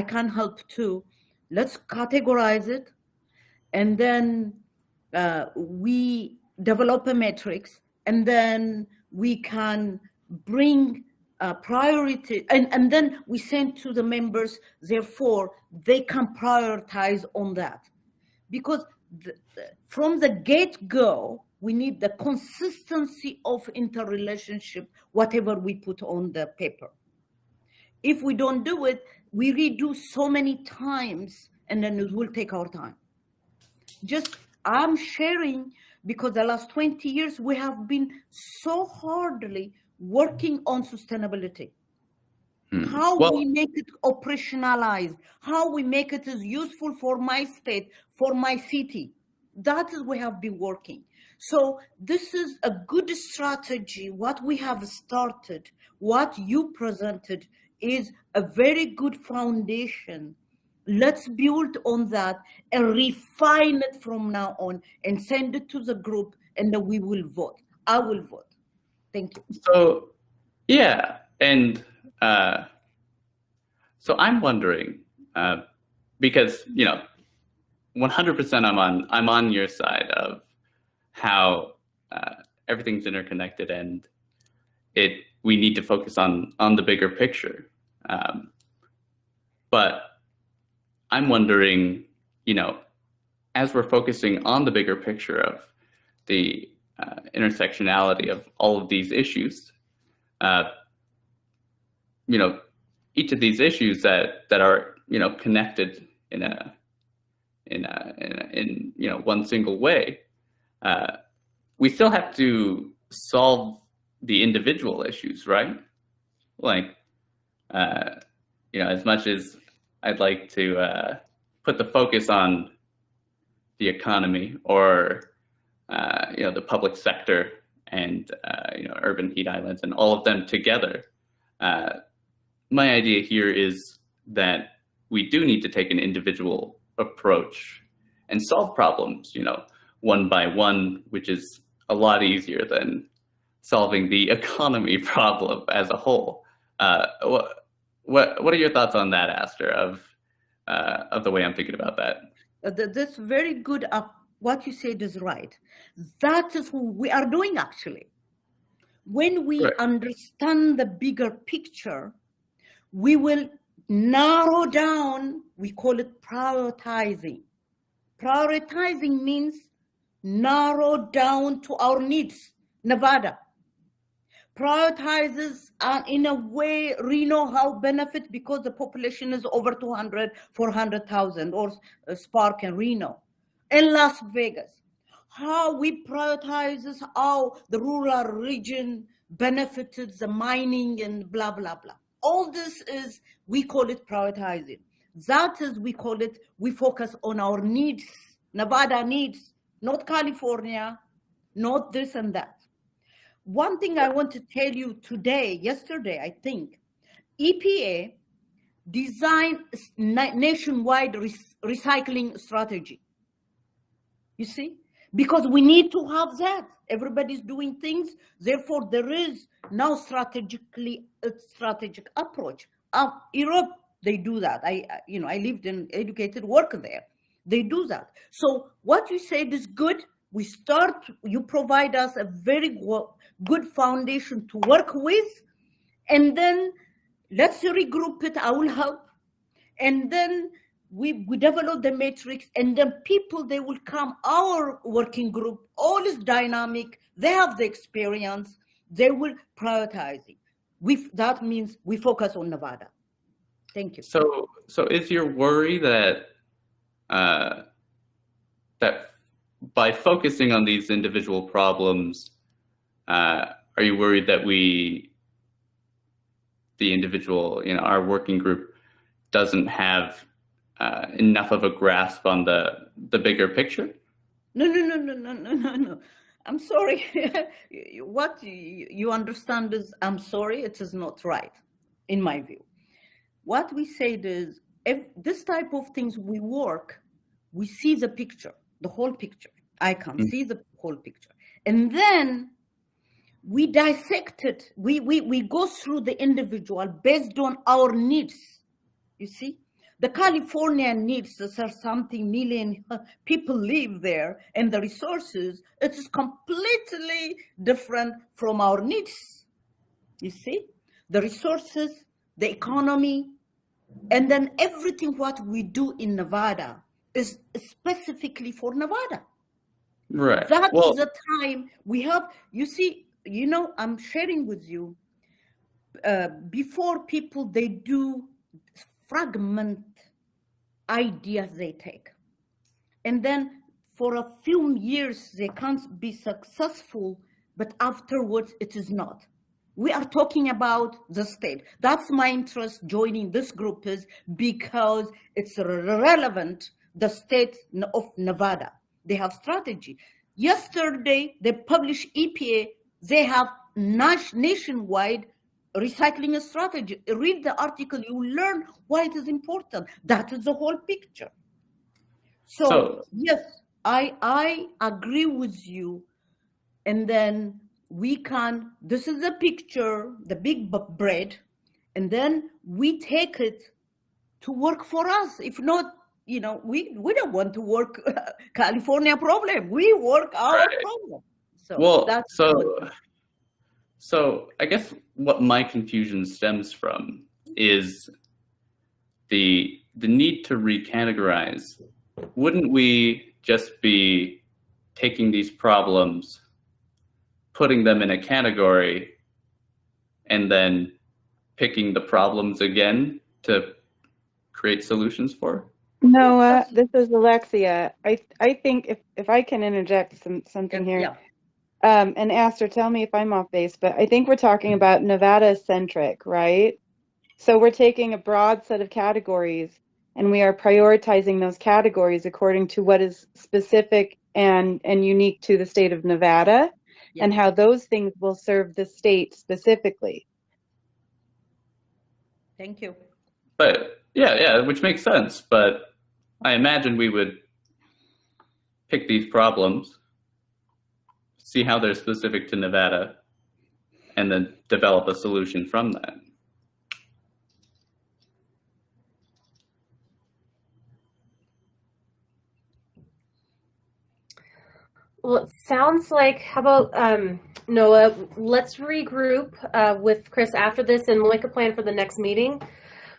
Speaker 5: can help too. Let's categorize it, and then we develop a matrix, and then we can bring priority, and then we send to the members, therefore they can prioritize on that. Because from the get-go, we need the consistency of interrelationship, whatever we put on the paper. If we don't do it, we redo so many times, and then it will take our time. Just, I'm sharing because the last 20 years, we have been so hardly working on sustainability. How we make it operationalized, how we make it as useful for my state, for my city. That is we have been working. So this is a good strategy. What we have started, what you presented is a very good foundation. Let's build on that and refine it from now on and send it to the group, and then we will vote. I will vote. Thank you.
Speaker 3: So, yeah, and so I'm wondering, because 100% I'm on your side of how everything's interconnected, and we need to focus on the bigger picture. But I'm wondering, as we're focusing on the bigger picture of the intersectionality of all of these issues, each of these issues that are connected in one single way, we still have to solve the individual issues, right? Like, as much as I'd like to put the focus on the economy or the public sector and urban heat islands and all of them together, my idea here is that we do need to take an individual approach and solve problems, one by one, which is a lot easier than solving the economy problem as a whole. What are your thoughts on that, Aster, of the way I'm thinking about that?
Speaker 5: That's very good. What you said is right. That is what we are doing, actually. When we understand the bigger picture, we will narrow down, we call it prioritizing. Prioritizing means narrow down to our needs. Nevada prioritizes in a way Reno how benefit because the population is over 400,000, or Spark and Reno. In Las Vegas, how we prioritize this, how the rural region benefited the mining and blah, blah, blah. All this is, we call it prioritizing. That is, we call it, we focus on our needs, Nevada needs, not California, not this and that. One thing I want to tell you today, yesterday, I think, EPA designed a nationwide recycling strategy. You see? Because we need to have that. Everybody's doing things. Therefore, there is now strategic approach. Europe, they do that. I lived and educated, work there. They do that. So what you said is good. We start, you provide us a very good foundation to work with. And then let's regroup it. I will help. And then we develop the matrix, and then people, they will come, our working group, all is dynamic, they have the experience, they will prioritize it. That means we focus on Nevada. Thank you.
Speaker 3: So is your worry that that by focusing on these individual problems, are you worried that the individual, our working group doesn't have enough of a grasp on the bigger picture?
Speaker 5: No. I'm sorry. What you understand is, I'm sorry, it is not right, in my view. What we said is, if this type of things we work, we see the picture, the whole picture. I can see the whole picture. And then we dissect it. We go through the individual based on our needs. You see? The California needs, there are something million people live there, and the resources, it is completely different from our needs. You see? The resources, the economy, and then everything what we do in Nevada is specifically for Nevada.
Speaker 3: Right.
Speaker 5: That is the time we have, you see, I'm sharing with you, before people, they do fragment ideas they take. And then for a few years, they can't be successful, but afterwards it is not. We are talking about the state. That's my interest joining this group, is because it's relevant, the state of Nevada. They have strategy. Yesterday, they published EPA. They have nationwide recycling strategy. Read the article, you learn why it is important. That is the whole picture. So yes, I agree with you. And then this is the picture, the big bread, and then we take it to work for us. If not, we don't want to work California problem. We work our problem.
Speaker 3: So I guess what my confusion stems from is the need to recategorize. Wouldn't we just be taking these problems, putting them in a category, and then picking the problems again to create solutions for?
Speaker 6: No, this is Alexia. I think if I can interject something here.
Speaker 5: Yeah.
Speaker 6: And Aster, tell me if I'm off base, but I think we're talking about Nevada-centric, right? So we're taking a broad set of categories, and we are prioritizing those categories according to what is specific and unique to the state of Nevada, and how those things will serve the state specifically.
Speaker 5: Thank you.
Speaker 3: But yeah, which makes sense. But I imagine we would pick these problems, see how they're specific to Nevada, and then develop a solution from that.
Speaker 1: Well, it sounds like, how about, Noah, let's regroup with Chris after this, and we'll make a plan for the next meeting.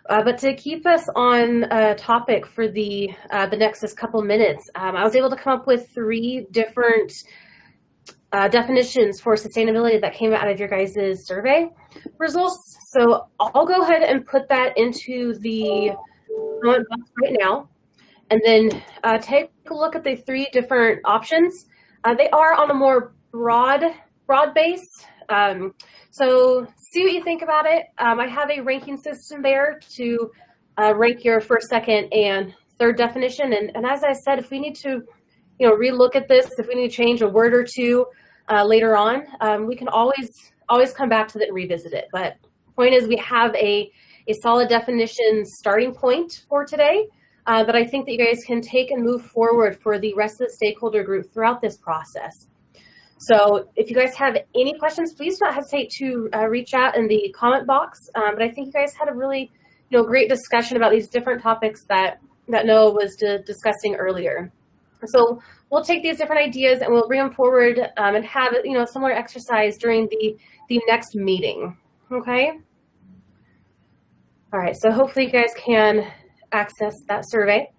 Speaker 1: But to keep us on topic for the next couple minutes, I was able to come up with 3 different definitions for sustainability that came out of your guys' survey results. So I'll go ahead and put that into the comment box right now, and then take a look at the 3 different options. They are on a more broad base. So see what you think about it. I have a ranking system there to rank your first, second, and third definition. And as I said, if we need to, relook at this, if we need to change a word or two later on, we can always come back to it and revisit it. But point is, we have a solid definition starting point for today that I think that you guys can take and move forward for the rest of the stakeholder group throughout this process. So if you guys have any questions, please don't hesitate to reach out in the comment box. But I think you guys had a really, great discussion about these different topics that Noah was discussing earlier. So we'll take these different ideas and we'll bring them forward and have a similar exercise during the next meeting. Okay. All right. So hopefully you guys can access that survey.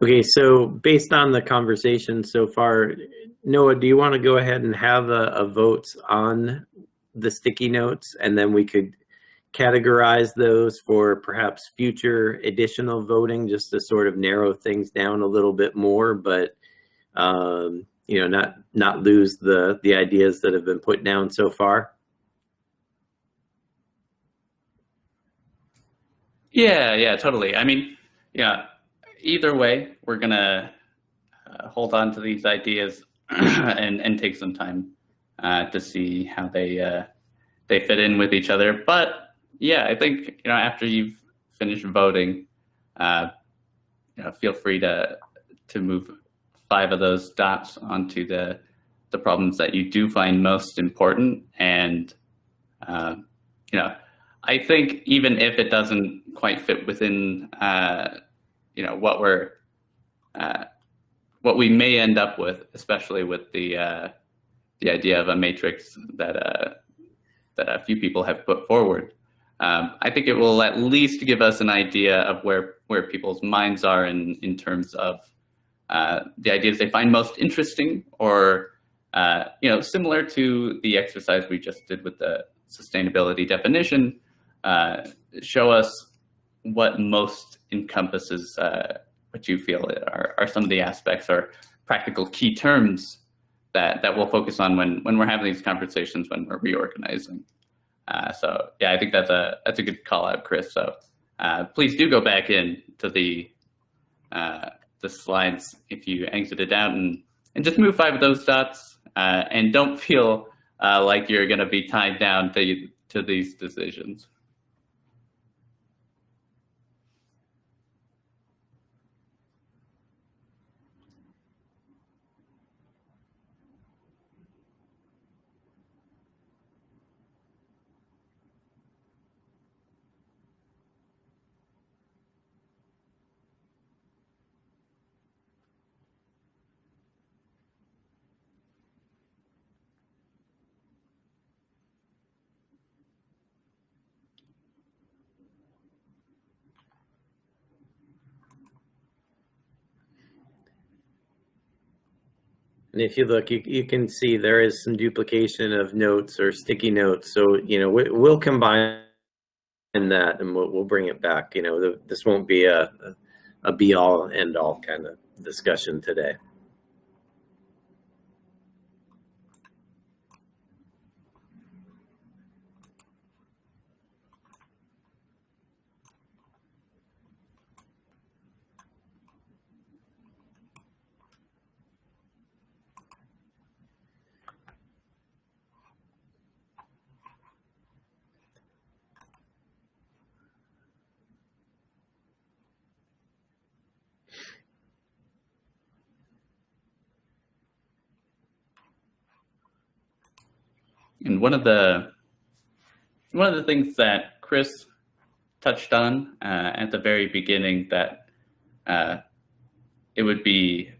Speaker 2: Okay, so based on the conversation so far, Noah, do you want to go ahead and have a vote on the sticky notes, and then we could categorize those for perhaps future additional voting, just to sort of narrow things down a little bit more, but not lose the ideas that have been put down so far?
Speaker 3: Yeah, totally. I mean, yeah, either way, we're gonna hold on to these ideas and take some time to see how they fit in with each other. But yeah, I think after you've finished voting, feel free to move 5 of those dots onto the problems that you do find most important. And I think even if it doesn't quite fit within what we may end up with, especially with the idea of a matrix that a few people have put forward. I think it will at least give us an idea of where people's minds are in terms of the ideas they find most interesting, or similar to the exercise we just did with the sustainability definition. Show us what most encompasses what you feel are some of the aspects or practical key terms that we'll focus on when we're having these conversations, when we're reorganizing. So yeah, I think that's a good call out, Chris. So please do go back in to the slides if you exited out, and just move 5 of those dots, and don't feel like you're going to be tied down to these decisions.
Speaker 2: And if you look, you can see there is some duplication of notes or sticky notes. So, we'll combine that and we'll bring it back. This won't be a be all end all kind of discussion today.
Speaker 3: And one of the things that Chris touched on at the very beginning that it would be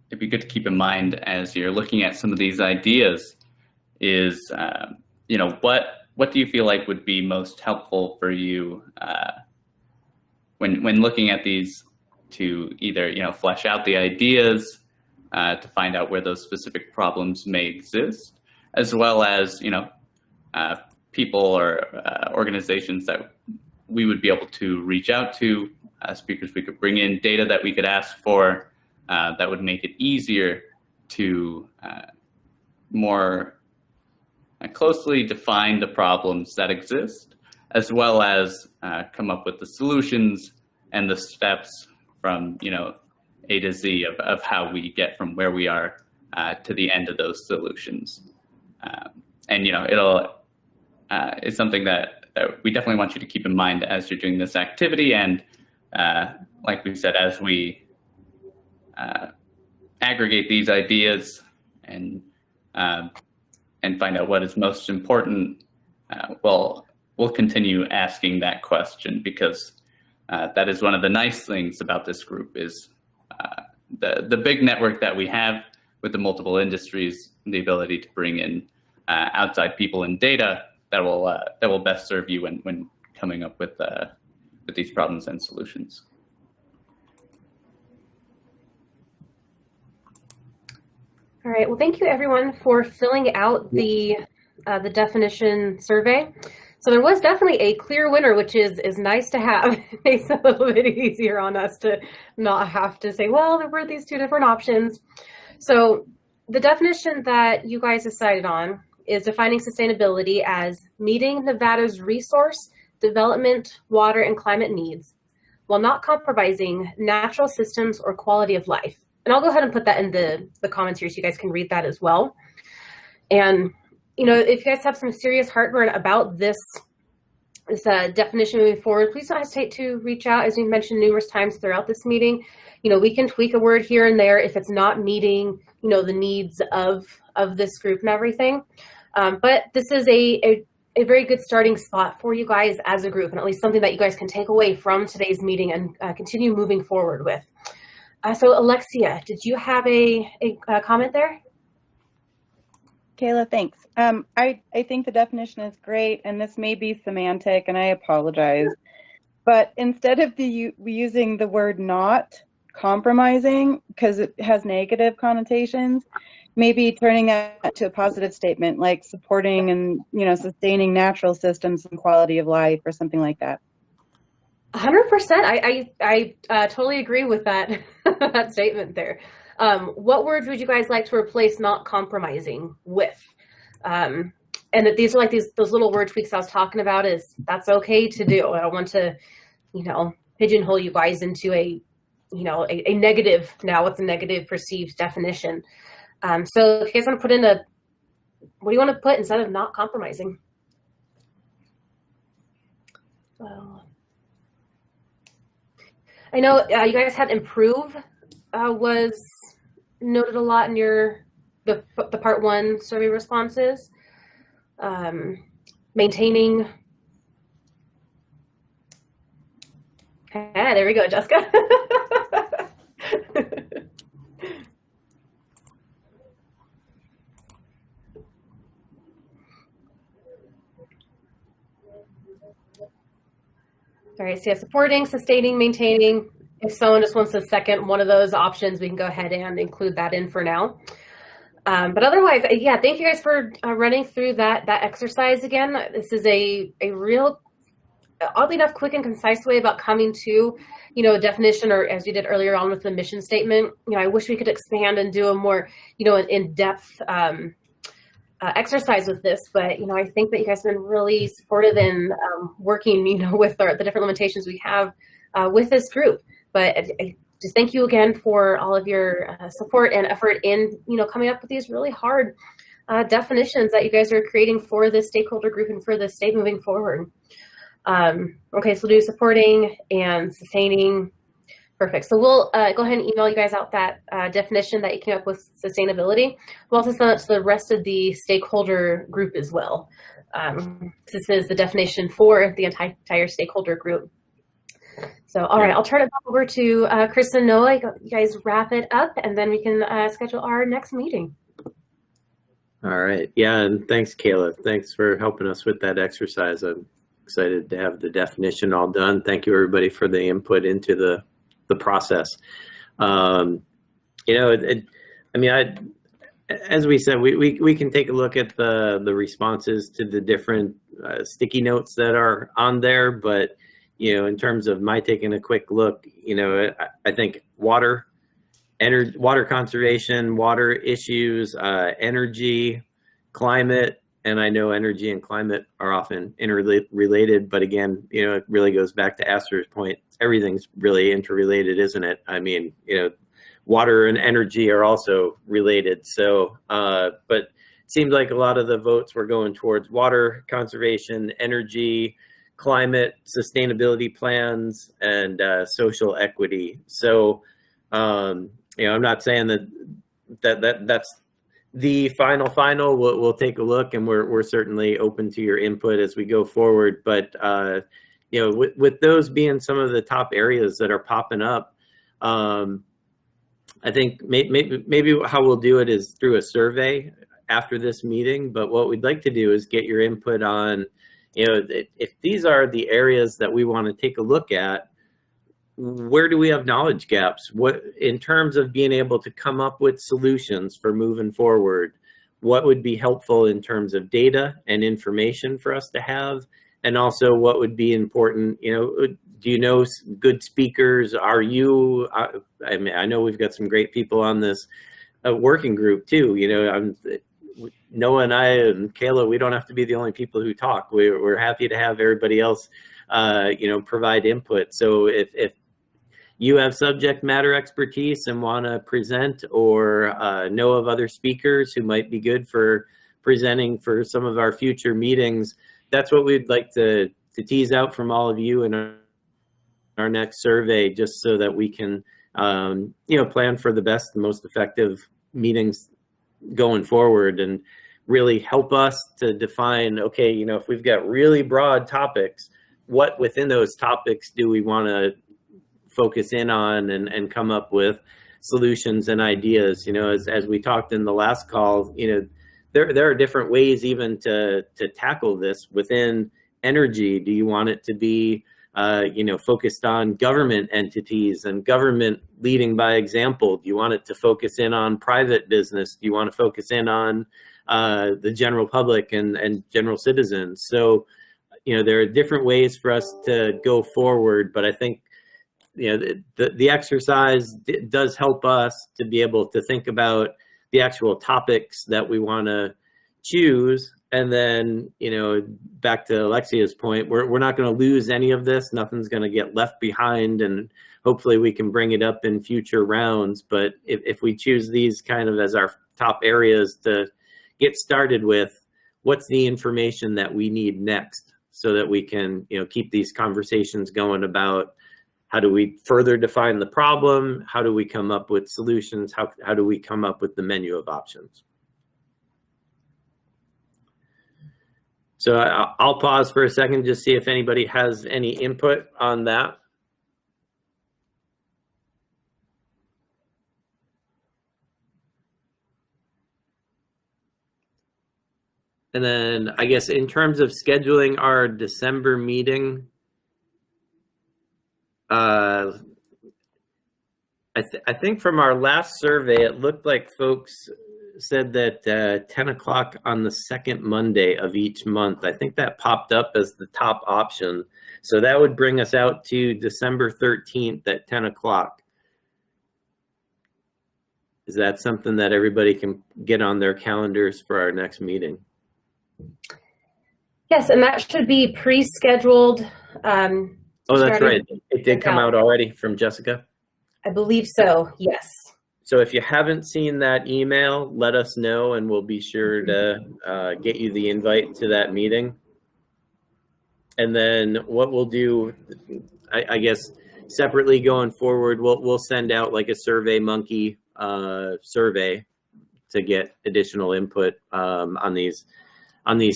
Speaker 3: it'd be good to keep in mind as you're looking at some of these ideas is what do you feel like would be most helpful for you when looking at these to either flesh out the ideas to find out where those specific problems may exist, as well as people or organizations that we would be able to reach out to, speakers we could bring in, data that we could ask for that would make it easier to more closely define the problems that exist, as well as come up with the solutions and the steps from A to Z of how we get from where we are to the end of those solutions. And it's something that we definitely want you to keep in mind as you're doing this activity. And like we said, as we aggregate these ideas and find out what is most important, we'll continue asking that question, because that is one of the nice things about this group is the big network that we have with the multiple industries, the ability to bring in outside people and data that will best serve you when coming up with these problems and solutions.
Speaker 1: All right. Well, thank you everyone for filling out the definition survey. So there was definitely a clear winner, which is nice to have. It makes it a little bit easier on us to not have to say, well, there were these two different options. So the definition that you guys decided on is defining sustainability as meeting Nevada's resource, development, water, and climate needs while not compromising natural systems or quality of life. And I'll go ahead and put that in the comments here so you guys can read that as well. And if you guys have some serious heartburn about this definition moving forward, please don't hesitate to reach out. As we mentioned numerous times throughout this meeting, we can tweak a word here and there if it's not meeting, the needs of this group and everything. But this is a very good starting spot for you guys as a group, and at least something that you guys can take away from today's meeting and continue moving forward with. So Alexia, did you have a comment there?
Speaker 6: Kayla, thanks. I think the definition is great, and this may be semantic, and I apologize. But instead of using the word not compromising, because it has negative connotations, maybe turning that to a positive statement, like supporting and sustaining natural systems and quality of life, or something like that.
Speaker 1: 100%. I totally agree with that that statement there. What words would you guys like to replace not compromising with? And that these are like those little word tweaks I was talking about. Is that's okay to do. I don't want to, pigeonhole you guys into a negative. Now it's a negative perceived definition. So if you guys want to put in what do you want to put instead of not compromising? Well, I know you guys had improve was noted a lot in the part 1 survey responses. Maintaining. There we go, Jessica. All right, so yeah, supporting, sustaining, maintaining, if someone just wants to second one of those options, we can go ahead and include that in for now. But otherwise, yeah, thank you guys for running through that exercise again. This is a real, oddly enough, quick and concise way about coming to, a definition, or as you did earlier on with the mission statement. I wish we could expand and do a more, in-depth exercise with this, but I think that you guys have been really supportive in working, with the different limitations we have with this group. But I just thank you again for all of your support and effort in, coming up with these really hard definitions that you guys are creating for this stakeholder group and for the state moving forward. Okay, so we'll do supporting and sustaining. Perfect. So we'll go ahead and email you guys out that definition that you came up with sustainability. We'll also send it to the rest of the stakeholder group as well. This is the definition for the entire stakeholder group. So, all right, I'll turn it back over to Chris and Noah. You guys wrap it up, and then we can schedule our next meeting.
Speaker 2: All right. Yeah, and thanks, Kayla. Thanks for helping us with that exercise. I'm excited to have the definition all done. Thank you, everybody, for the input into the process. As we said, we can take a look at the responses to the different sticky notes that are on there, but in terms of my taking a quick look, I think water conservation, water issues, energy, climate, and I know energy and climate are often interrelated, but again, it really goes back to Astor's point. Everything's really interrelated, isn't it? I mean, water and energy are also related. So, but it seems like a lot of the votes were going towards water conservation, energy, climate, sustainability plans, and social equity. So, I'm not saying that's the final. We'll take a look, and we're certainly open to your input as we go forward. But with those being some of the top areas that are popping up, I think maybe how we'll do it is through a survey after this meeting. But what we'd like to do is get your input on, if these are the areas that we want to take a look at, where do we have knowledge gaps? What, in terms of being able to come up with solutions for moving forward, what would be helpful in terms of data and information for us to have? And also what would be important, do you know good speakers? Are you, I mean, I know we've got some great people on this working group too. Noah and I and Kayla, we don't have to be the only people who talk. We're happy to have everybody else, provide input. So if you have subject matter expertise and want to present, or know of other speakers who might be good for presenting for some of our future meetings, that's what we'd like to tease out from all of you in our next survey, just so that we can, plan for the best, the most effective meetings going forward, and really help us to define, okay, if we've got really broad topics, what within those topics do we want to focus in on and come up with solutions and ideas? As we talked in the last call, there are different ways even to tackle this within energy. Do you want it to be focused on government entities and government leading by example? Do you want it to focus in on private business? Do you want to focus in on the general public and general citizens? So, there are different ways for us to go forward, but I think, the exercise does help us to be able to think about the actual topics that we want to choose. And then, back to Alexia's point, we're not going to lose any of this. Nothing's going to get left behind, and hopefully we can bring it up in future rounds. But if we choose these kind of as our top areas to get started with, what's the information that we need next, so that we can, keep these conversations going about how do we further define the problem? How do we come up with solutions? How do we come up with the menu of options? So I'll pause for a second, just see if anybody has any input on that. And then I guess in terms of scheduling our December meeting, I think from our last survey, it looked like folks said that 10 o'clock on the second Monday of each month. I think that popped up as the top option. So that would bring us out to December 13th at 10 o'clock. Is that something that everybody can get on their calendars for our next meeting?
Speaker 1: Yes, and that should be pre-scheduled.
Speaker 2: Oh, that's right. It did come out already from Jessica?
Speaker 1: I believe so, yes.
Speaker 2: So if you haven't seen that email, let us know and we'll be sure to get you the invite to that meeting. And then what we'll do, I guess, separately going forward, we'll send out like a Survey Monkey survey to get additional input on these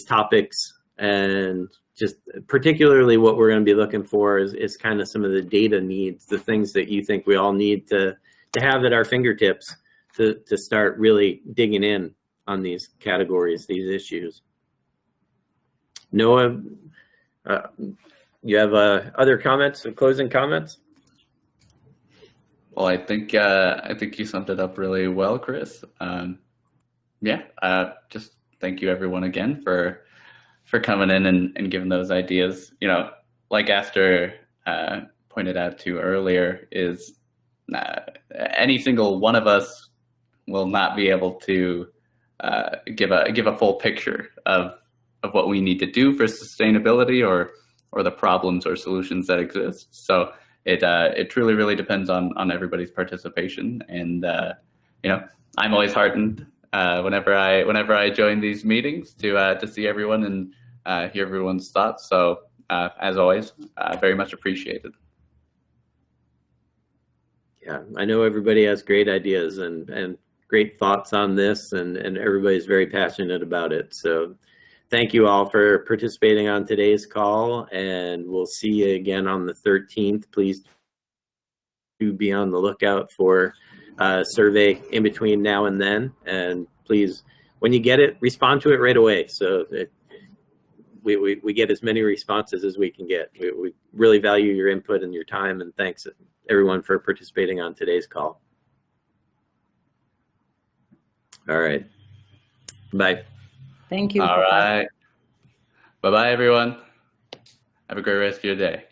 Speaker 2: topics. And just particularly what we're going to be looking for is kind of some of the data needs, the things that you think we all need to have at our fingertips to start really digging in on these categories, these issues. Noah, you have other comments, closing comments?
Speaker 3: Well, I think you summed it up really well, Chris. Just thank you everyone again for coming in and giving those ideas. You know, like Aster pointed out to earlier, is any single one of us will not be able to give a full picture of what we need to do for sustainability or the problems or solutions that exist. So it truly really depends on everybody's participation. And you know, I'm always heartened whenever I join these meetings to see everyone and hear everyone's thoughts. So as always, very much appreciated.
Speaker 2: Yeah, I know everybody has great ideas and great thoughts on this, and everybody's very passionate about it. So thank you all for participating on today's call, and we'll see you again on the 13th. Please do be on the lookout for a survey in between now and then. And please, when you get it, respond to it right away. So we get as many responses as we can get. We really value your input and your time, and thanks everyone for participating on today's call. All right. Bye.
Speaker 5: Thank you.
Speaker 3: All right. Bye-bye, everyone. Have a great rest of your day.